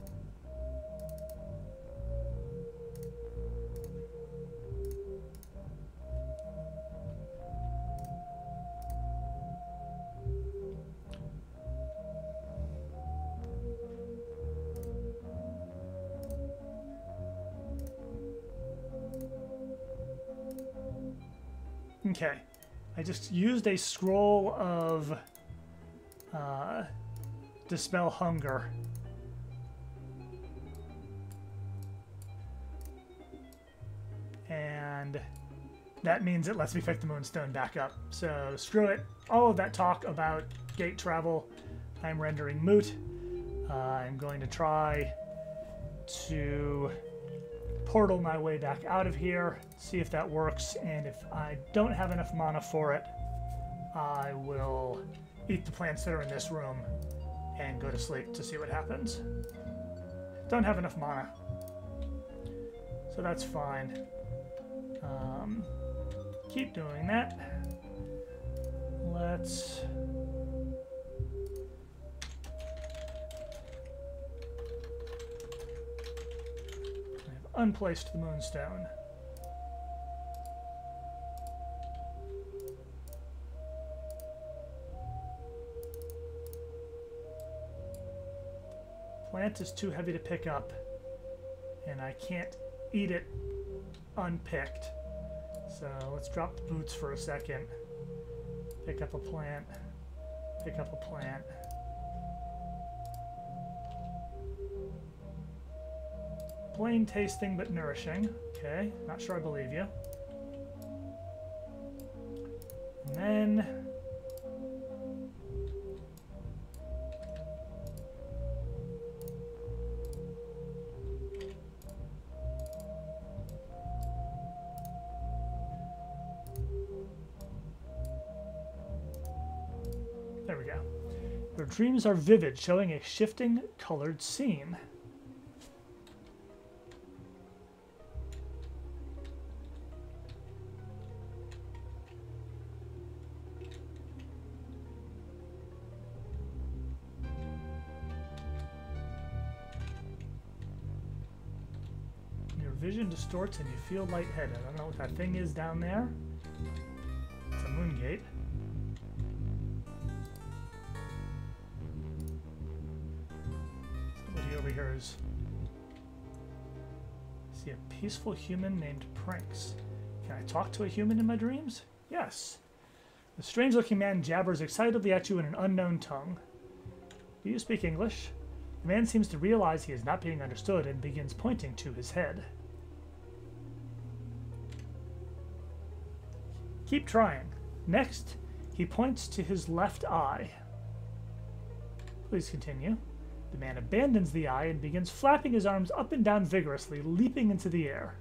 Speaker 1: Okay, I just used a scroll of Dispel Hunger. And that means it lets me pick the Moonstone back up. So screw it. All of that talk about gate travel, I'm rendering moot. I'm going to try to portal my way back out of here, see if that works, and if I don't have enough mana for it, I will eat the plants that are in this room and go to sleep to see what happens. Don't have enough mana, so that's fine. Keep doing that. Let's... unplaced the Moonstone. Plant is too heavy to pick up, and I can't eat it unpicked. So let's drop the boots for a second. Pick up a plant. Pick up a plant. Plain tasting but nourishing. Okay, not sure I believe you. And then... there we go. Your dreams are vivid, showing a shifting colored scene. Vision distorts and you feel lightheaded. I don't know what that thing is down there. It's a moon gate. Somebody over here is... I see a peaceful human named Pranks. Can I talk to a human in my dreams? Yes. The strange-looking man jabbers excitedly at you in an unknown tongue. Do you speak English? The man seems to realize he is not being understood and begins pointing to his head. Keep trying. Next, he points to his left eye. Please continue. The man abandons the eye and begins flapping his arms up and down vigorously, leaping into the air.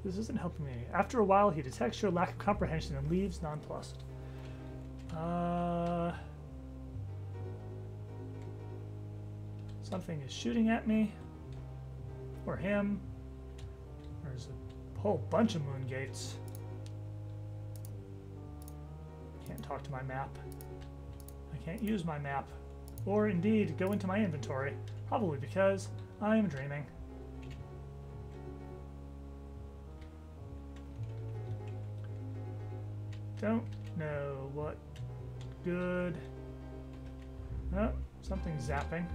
Speaker 1: This isn't helping me. After a while, he detects your lack of comprehension and leaves nonplussed. Something is shooting at me. Or him. There's a whole bunch of moon gates. Can't talk to my map. I can't use my map. Or indeed, go into my inventory. Probably because I am dreaming. Don't know what good. Oh, something's zapping.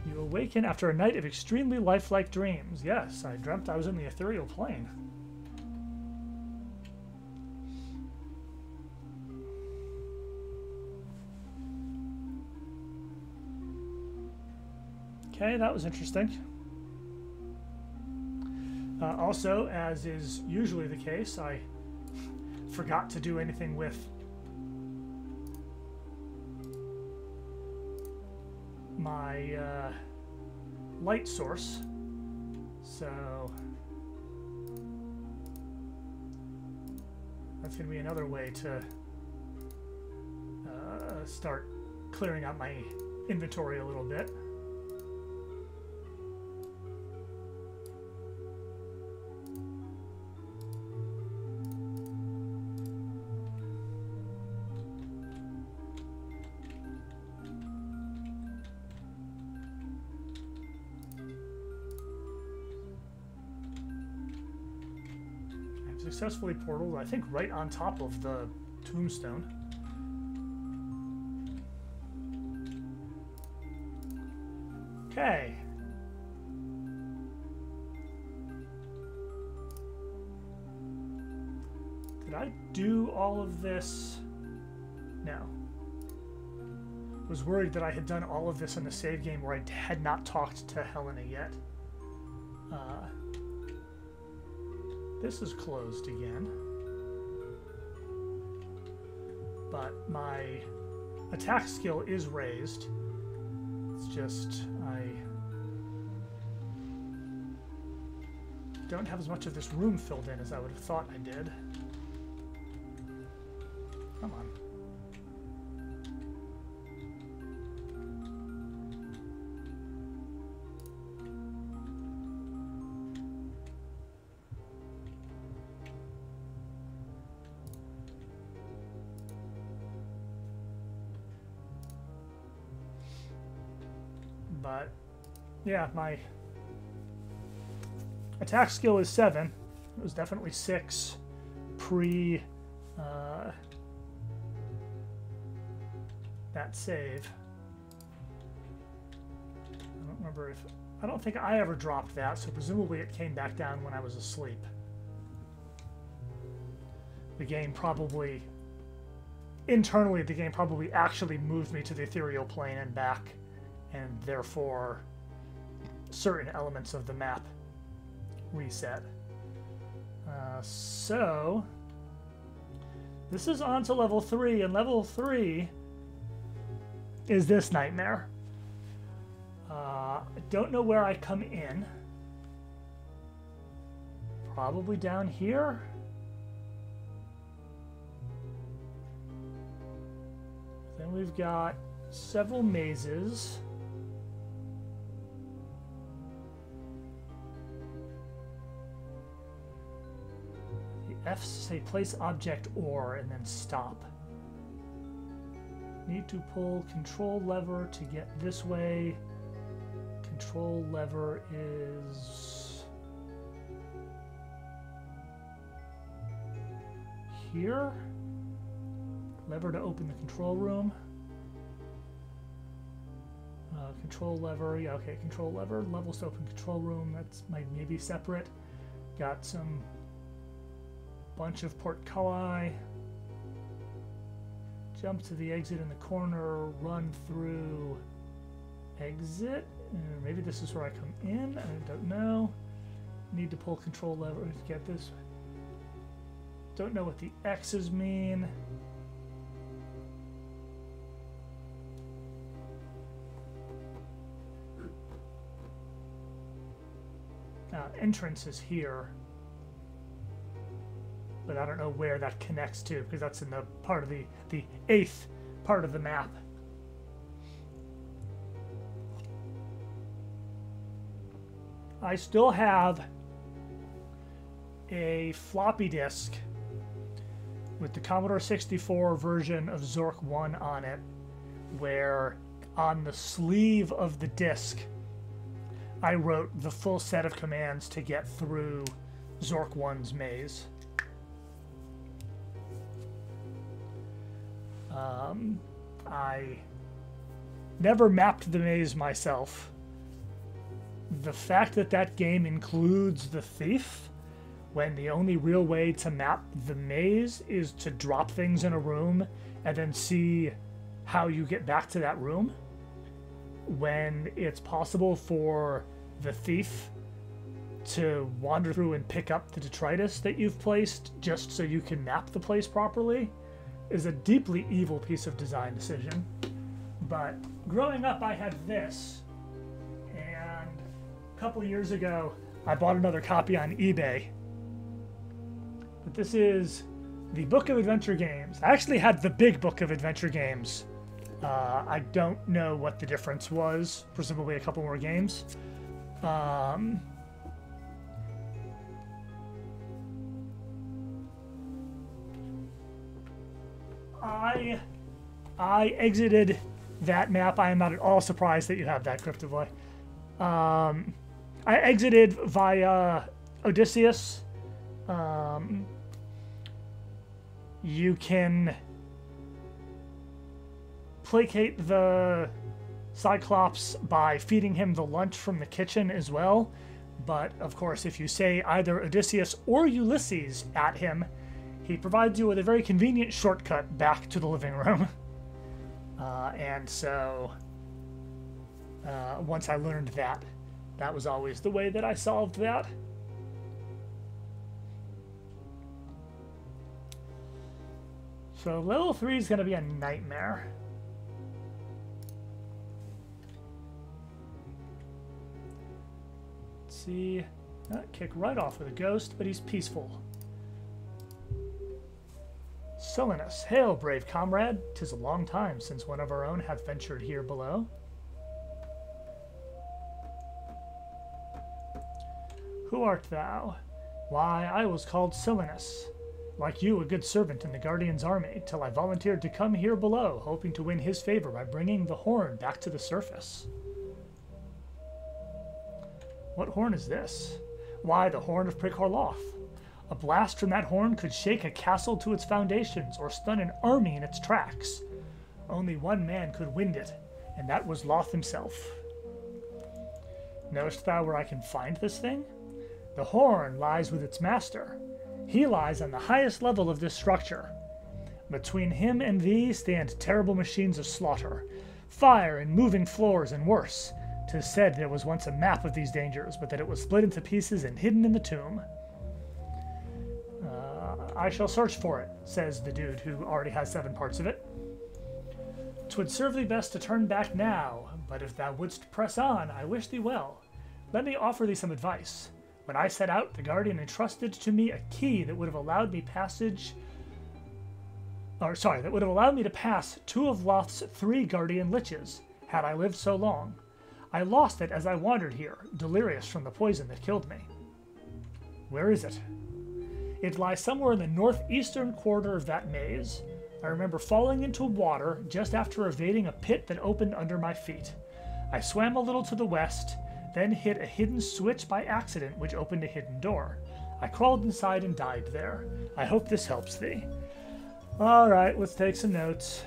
Speaker 1: You awaken after a night of extremely lifelike dreams. Yes, I dreamt I was in the ethereal plane. Okay, that was interesting. Also, as is usually the case, I forgot to do anything with my light source, so that's going to be another way to start clearing out my inventory a little bit. Successfully portaled, I think, right on top of the tombstone. Okay. Did I do all of this? No. Was worried that I had done all of this in the save game where I had not talked to Helena yet. This is closed again. But my attack skill is raised. It's just I don't have as much of this room filled in as I would have thought I did. Come on. But yeah, my attack skill is 7. It was definitely 6 pre that save. I don't remember if I don't think I ever dropped that, so presumably it came back down when I was asleep. The game probably internally the game probably actually moved me to the ethereal plane and back, and therefore certain elements of the map reset. So this is on to level 3, and level 3 is this nightmare. I don't know where I come in. Probably down here. Then we've got several mazes. The F's say place object or and then stop. Need to pull control lever to get this way. Control lever is here. Lever to open the control room. Control lever, yeah, okay, control lever. Levels to open control room, that's maybe separate. Got some bunch of portcullis. Jump to the exit in the corner, run through exit. Maybe this is where I come in, I don't know. Need to pull control lever to get this. Don't know what the X's mean. Entrance is here, but I don't know where that connects to because that's in the part of the 8th part of the map. I still have a floppy disk with the Commodore 64 version of Zork 1 on it, where on the sleeve of the disk I wrote the full set of commands to get through Zork 1's maze. I never mapped the maze myself, the fact that that game includes the thief, when the only real way to map the maze is to drop things in a room and then see how you get back to that room, when it's possible for the thief to wander through and pick up the detritus that you've placed just so you can map the place properly, is a deeply evil piece of design decision. But growing up, I had this, and a couple years ago, I bought another copy on eBay. But this is the Book of Adventure Games. I actually had the big Book of Adventure Games. I don't know what the difference was. Presumably a couple more games. I exited that map. I am not at all surprised that you have that, Cryptoboy. I exited via Odysseus. You can placate the Cyclops by feeding him the lunch from the kitchen as well. But, of course, if you say either Odysseus or Ulysses at him, he provides you with a very convenient shortcut back to the living room. And so, once I learned that, that was always the way that I solved that. So level 3 is going to be a nightmare. Let's see. Kick right off with a ghost, but he's peaceful. Silenus, hail, brave comrade. 'Tis a long time since one of our own hath ventured here below. Who art thou? Why, I was called Silenus. Like you, a good servant in the Guardian's army, till I volunteered to come here below, hoping to win his favor by bringing the horn back to the surface. What horn is this? Why, the horn of Prikorloth. A blast from that horn could shake a castle to its foundations, or stun an army in its tracks. Only one man could wind it, and that was Loth himself. Knowest thou where I can find this thing? The horn lies with its master. He lies on the highest level of this structure. Between him and thee stand terrible machines of slaughter, fire and moving floors, and worse. 'Tis said there was once a map of these dangers, but that it was split into pieces and hidden in the tomb. I shall search for it, says the dude who already has 7 parts of it. 'Twould serve thee best to turn back now, but if thou wouldst press on, I wish thee well. Let me offer thee some advice. When I set out, the Guardian entrusted to me a key that would have allowed me to pass 2 of Loth's 3 Guardian liches, had I lived so long. I lost it as I wandered here, delirious from the poison that killed me. Where is it? It lies somewhere in the northeastern quarter of that maze. I remember falling into water just after evading a pit that opened under my feet. I swam a little to the west, then hit a hidden switch by accident which opened a hidden door. I crawled inside and died there. I hope this helps thee. Alright, let's take some notes.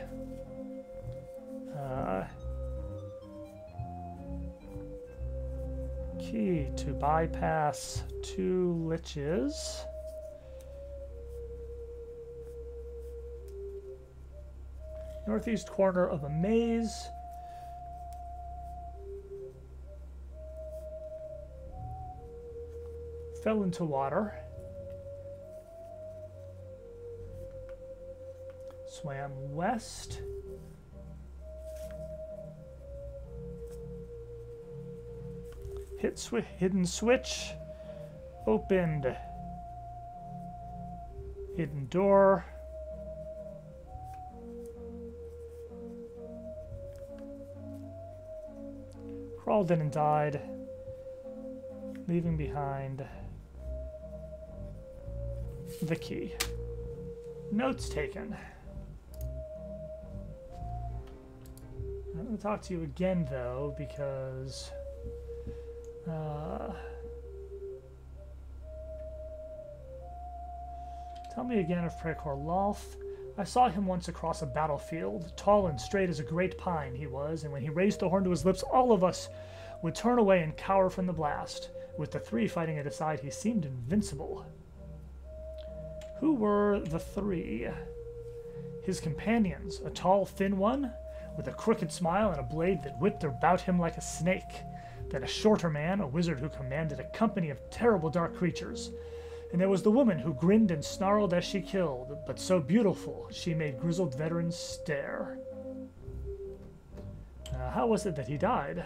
Speaker 1: Key to bypass 2 liches. Northeast corner of a maze. Fell into water. Swam west. Hit hidden switch. Opened hidden door. Crawled in and died, leaving behind the key. Notes taken. I'm going to talk to you again, though, because tell me again of Prikorloth. I saw him once across a battlefield. Tall and straight as a great pine he was, and when he raised the horn to his lips, all of us would turn away and cower from the blast. With the three fighting at his side, he seemed invincible. Who were the three? His companions, a tall, thin one with a crooked smile and a blade that whipped about him like a snake. Then a shorter man, a wizard who commanded a company of terrible dark creatures. And there was the woman who grinned and snarled as she killed, but so beautiful she made grizzled veterans stare. How was it that he died?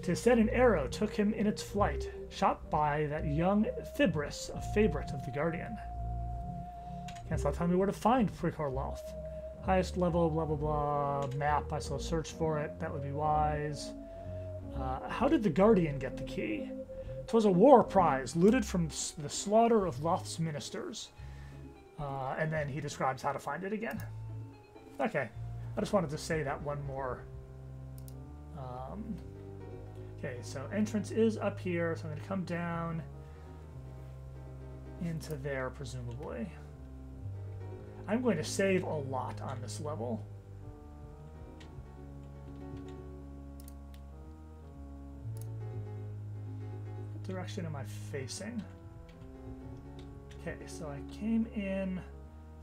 Speaker 1: 'Tis said an arrow took him in its flight, shot by that young Thibris, a favorite of the Guardian. Can't stop telling me where to find Prikorloth. Highest level, blah blah blah, map, I shall search for it, that would be wise. How did the Guardian get the key? 'Twas a war prize, looted from the slaughter of Loth's ministers. And then he describes how to find it again. Okay, I just wanted to say that one more. Okay, so entrance is up here, so I'm going to come down into there, presumably. I'm going to save a lot on this level. What direction am I facing? Okay, so I came in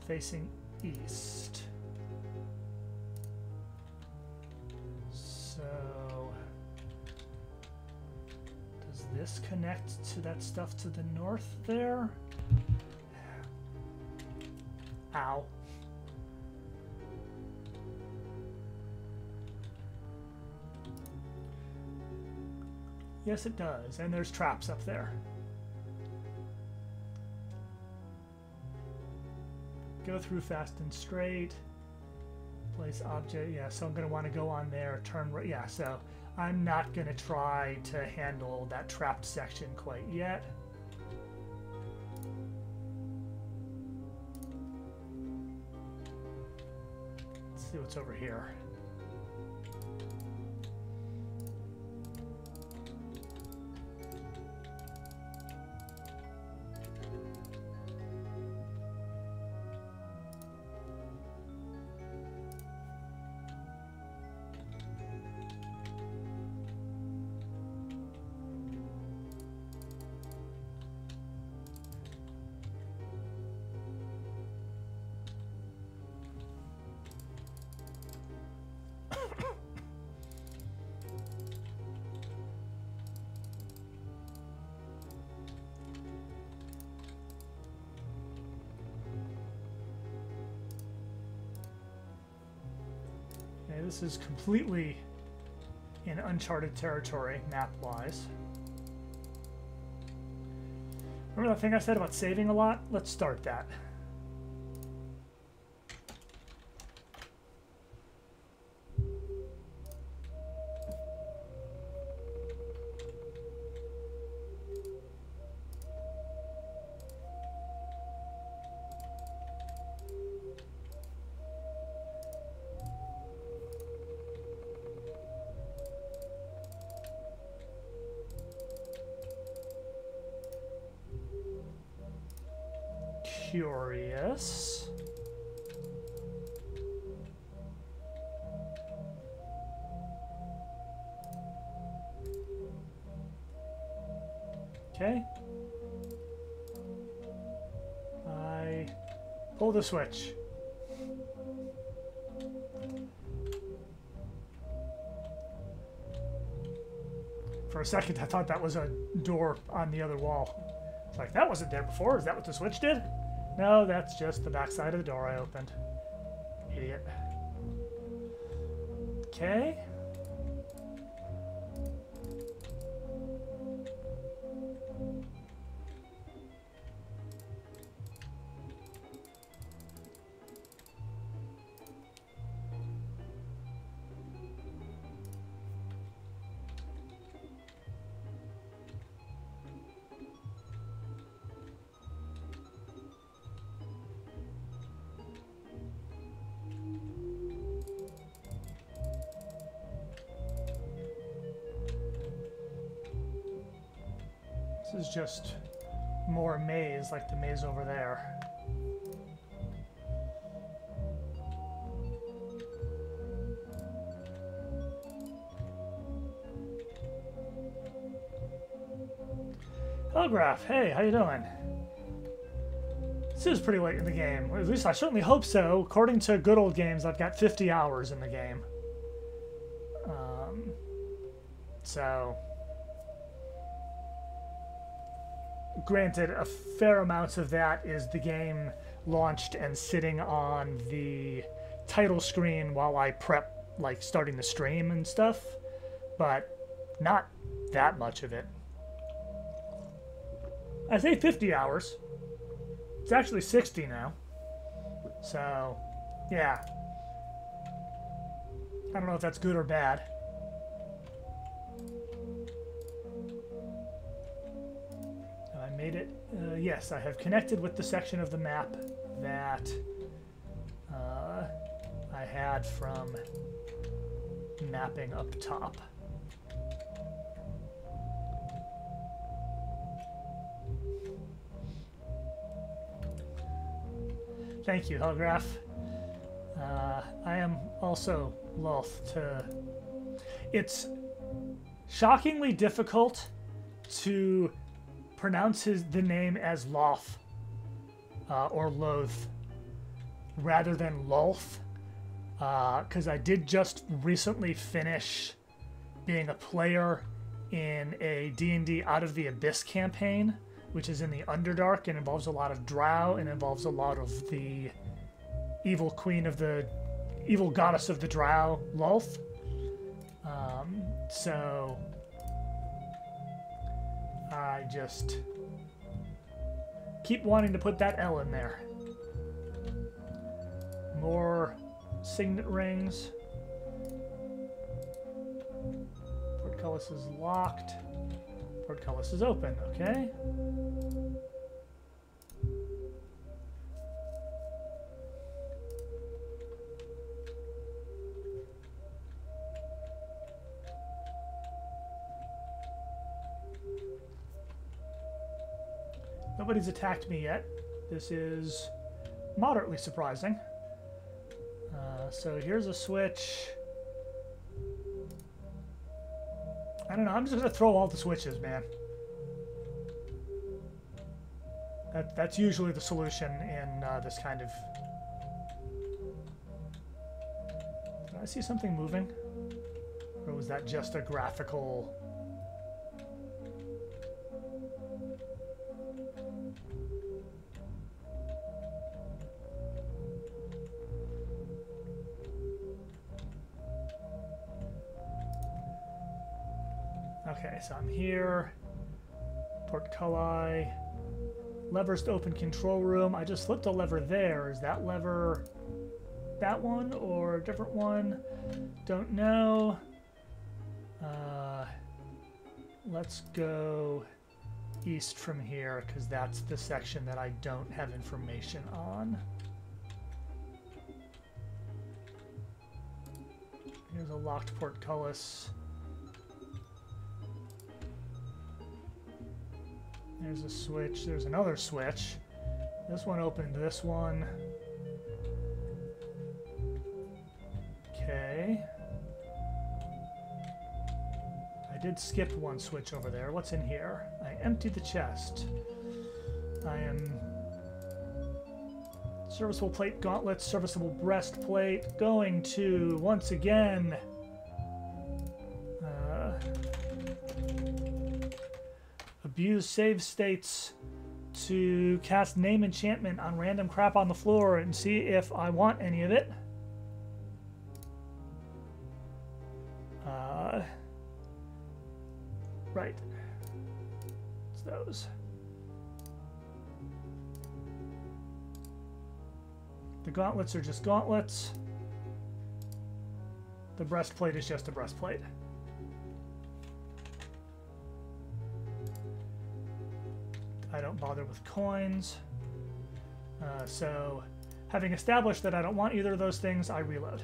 Speaker 1: facing east. So does this connect to that stuff to the north there? Ow. Yes, it does. And there's traps up there. Go through fast and straight. Place object. Yeah, so I'm going to want to go on there. Turn right. Yeah, so I'm not going to try to handle that trapped section quite yet. See what's over here. This is completely in uncharted territory, map-wise. Remember that thing I said about saving a lot? Let's start that. Curious. Okay. I pull the switch. For a second, I thought that was a door on the other wall. It's like, that wasn't there before. Is that what the switch did? No, that's just the backside of the door I opened. Idiot. Okay. This is just more maze, like the maze over there. Holograph, hey, how you doing? This is pretty late in the game. Or at least I certainly hope so. According to good old games, I've got 50 hours in the game. So, granted, a fair amount of that is the game launched and sitting on the title screen while I prep, like, starting the stream and stuff, but not that much of it. I say 50 hours. It's actually 60 now. So, yeah. I don't know if that's good or bad. I made it. Yes, I have connected with the section of the map that I had from mapping up top. Thank you, Holograph. I am also loath to... It's shockingly difficult to pronounce the name as Loth or Loth rather than Lolth, because I did just recently finish being a player in a D&D Out of the Abyss campaign, which is in the Underdark and involves a lot of drow and involves a lot of the evil queen of the evil goddess of the drow, Lolth. So I just keep wanting to put that L in there. More signet rings. Portcullis is locked. Portcullis is open, okay. Nobody's attacked me yet. This is moderately surprising. So here's a switch. I don't know, I'm just going to throw all the switches, man. That's usually the solution in this kind of... Did I see something moving? Or was that just a graphical... Okay, so I'm here. Portcullis. Levers to open control room. I just flipped a lever there. Is that lever that one or a different one? Don't know. Let's go east from here because that's the section that I don't have information on. Here's a locked portcullis. There's a switch. There's another switch. This one opened this one. Okay. I did skip one switch over there. What's in here? I emptied the chest. I am... Serviceable plate, gauntlets, serviceable breastplate. Going to, once again... abuse save states to cast name enchantment on random crap on the floor and see if I want any of it. Right. It's those. The gauntlets are just gauntlets. The breastplate is just a breastplate. I don't bother with coins. So, having established that I don't want either of those things, I reload.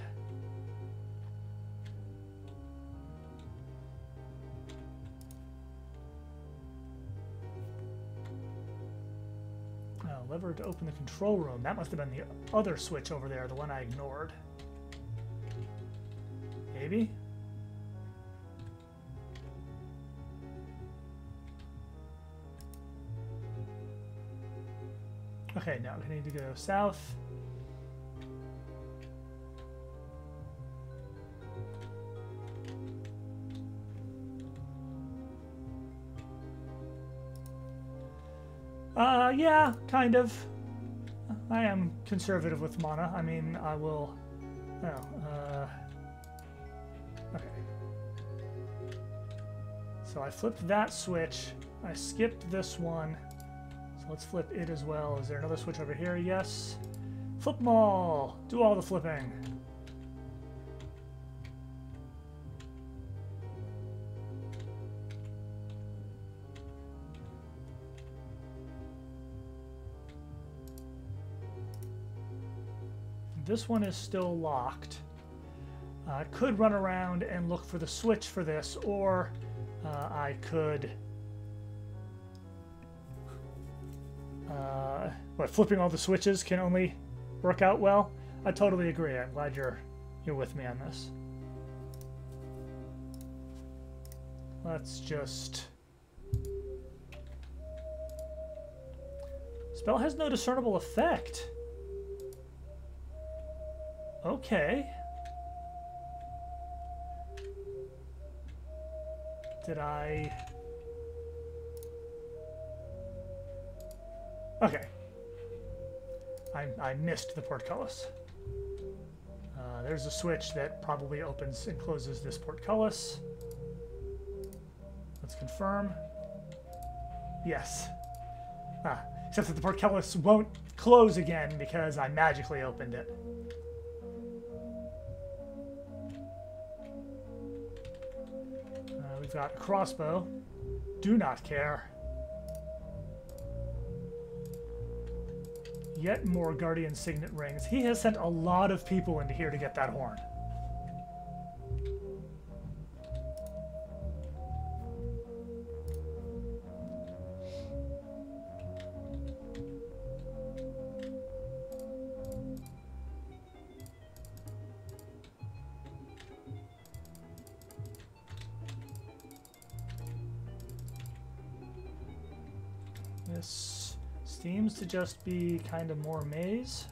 Speaker 1: Lever to open the control room. That must have been the other switch over there, the one I ignored. Maybe? Okay, now we need to go south. Yeah, kind of. I am conservative with mana. I mean, I will... Oh, okay. So I flipped that switch. I skipped this one. So let's flip it as well. Is there another switch over here? Yes. Flip them all. Do all the flipping. This one is still locked. I could run around and look for the switch for this, or I could... what, flipping all the switches can only work out well? I totally agree. I'm glad you're with me on this. Let's just... Spell has no discernible effect. Okay. Did I... Okay. I missed the portcullis. There's a switch that probably opens and closes this portcullis. Let's confirm. Yes. Except that the portcullis won't close again because I magically opened it. We've got a crossbow. Do not care. Yet more Guardian Signet rings. He has sent a lot of people into here to get that horn. This seems to just be kind of more maze.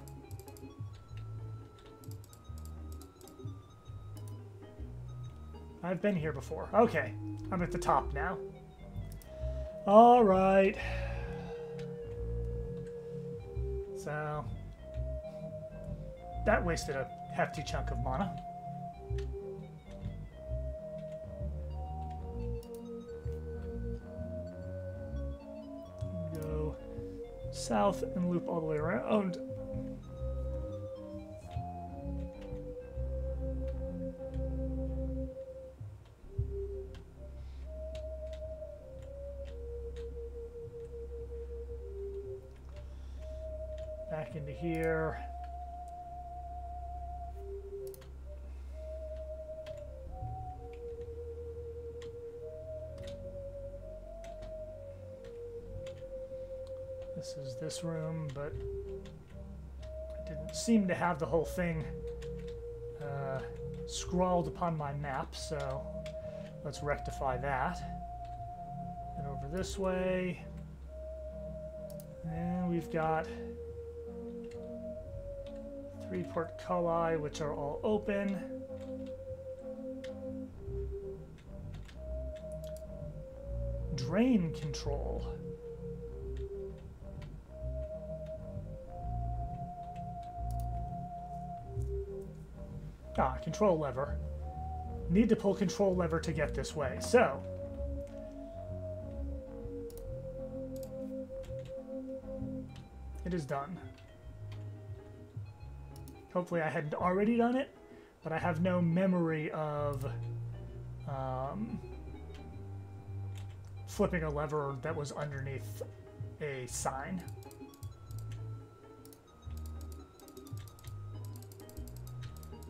Speaker 1: I've been here before. Okay, I'm at the top now. All right. So, that wasted a hefty chunk of mana. South and loop all the way around. Back into here. This is this room, but I didn't seem to have the whole thing scrawled upon my map, so let's rectify that. And over this way. And we've got 3 portculli, which are all open. Drain control. Control lever. Need to pull control lever to get this way. So, it is done. Hopefully I hadn't already done it, but I have no memory of flipping a lever that was underneath a sign.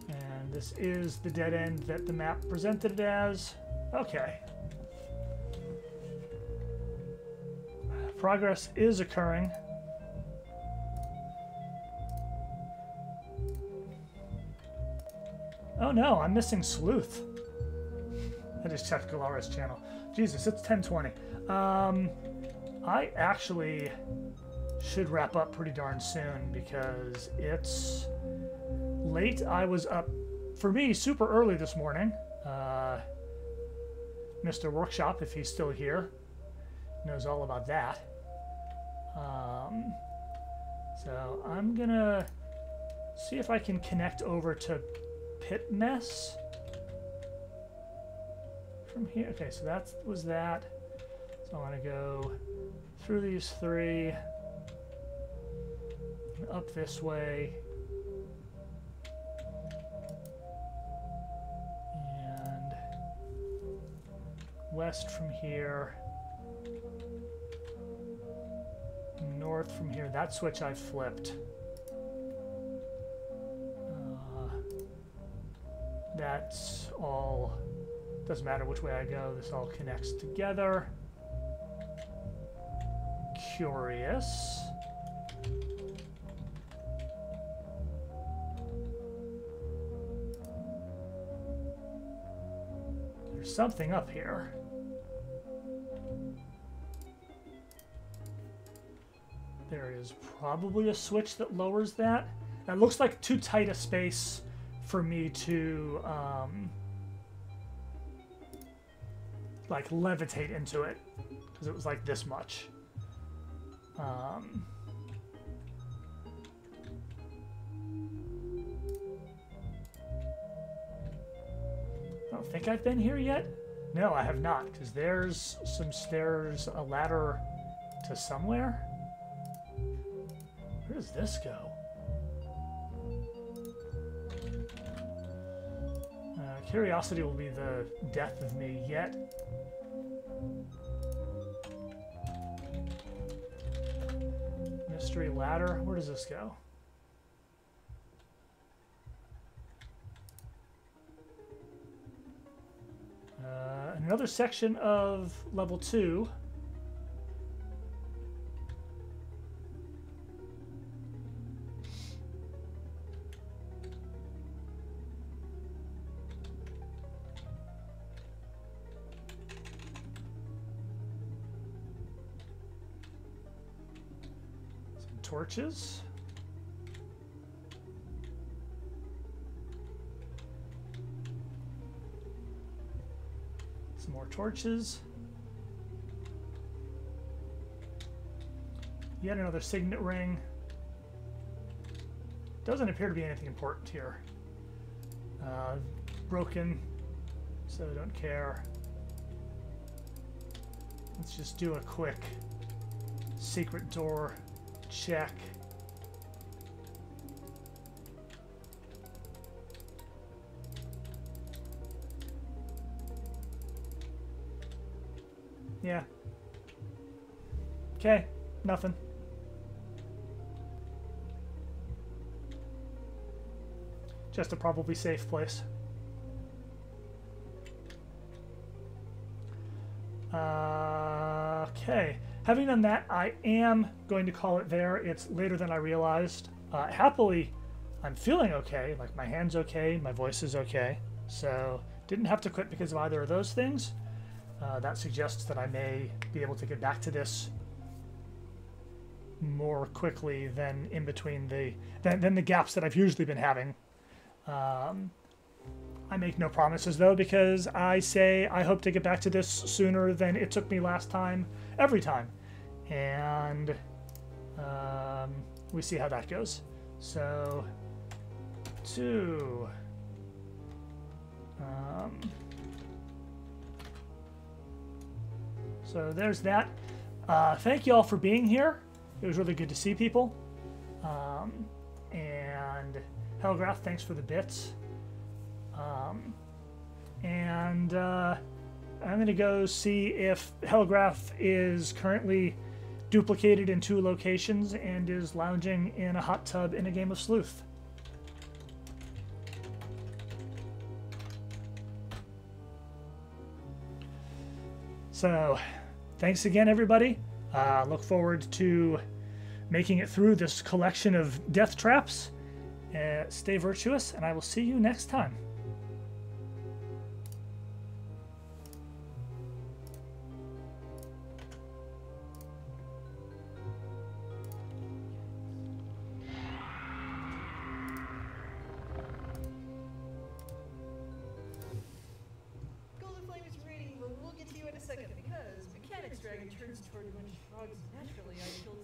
Speaker 1: And this is the dead end that the map presented it as. Okay. Progress is occurring. Oh no, I'm missing Sleuth. I just checked Galara's channel. Jesus, it's 10:20. I actually should wrap up pretty darn soon because it's late. I was up, for me, super early this morning. Mr. Workshop, if he's still here, knows all about that. So I'm gonna see if I can connect over to Pit Mess from here. Okay, so that was that. So I want to go through these three, up this way, and west from here, north from here. That switch I flipped. That's all, doesn't matter which way I go, this all connects together. Curious. There's something up here. There is probably a switch that lowers that. That looks like too tight a space for me to like levitate into it, because it was like this much. I don't think I've been here yet. No, I have not, because there's some stairs, a ladder to somewhere. Where does this go? Curiosity will be the death of me yet. Mystery ladder. Where does this go? Another section of level 2. Torches. Some more torches. Yet another signet ring. Doesn't appear to be anything important here. Broken, so I don't care. Let's just do a quick secret door check. Yeah. Okay, nothing. Just a probably safe place. Okay. Having done that, I am going to call it there. It's later than I realized. Happily, I'm feeling okay. Like, my hand's okay, my voice is okay. So, didn't have to quit because of either of those things. That suggests that I may be able to get back to this more quickly than in between than the gaps that I've usually been having. I make no promises, though, because I say I hope to get back to this sooner than it took me last time, every time. And we see how that goes. So, 2. So there's that. Thank you all for being here. It was really good to see people. And Helgrath, thanks for the bits. I'm going to go see if Helgrath is currently duplicated in 2 locations and is lounging in a hot tub in a game of Sleuth. So, thanks again, everybody. Look forward to making it through this collection of death traps. Stay virtuous, and I will see you next time.
Speaker 2: everyone shrugs. Naturally, I killed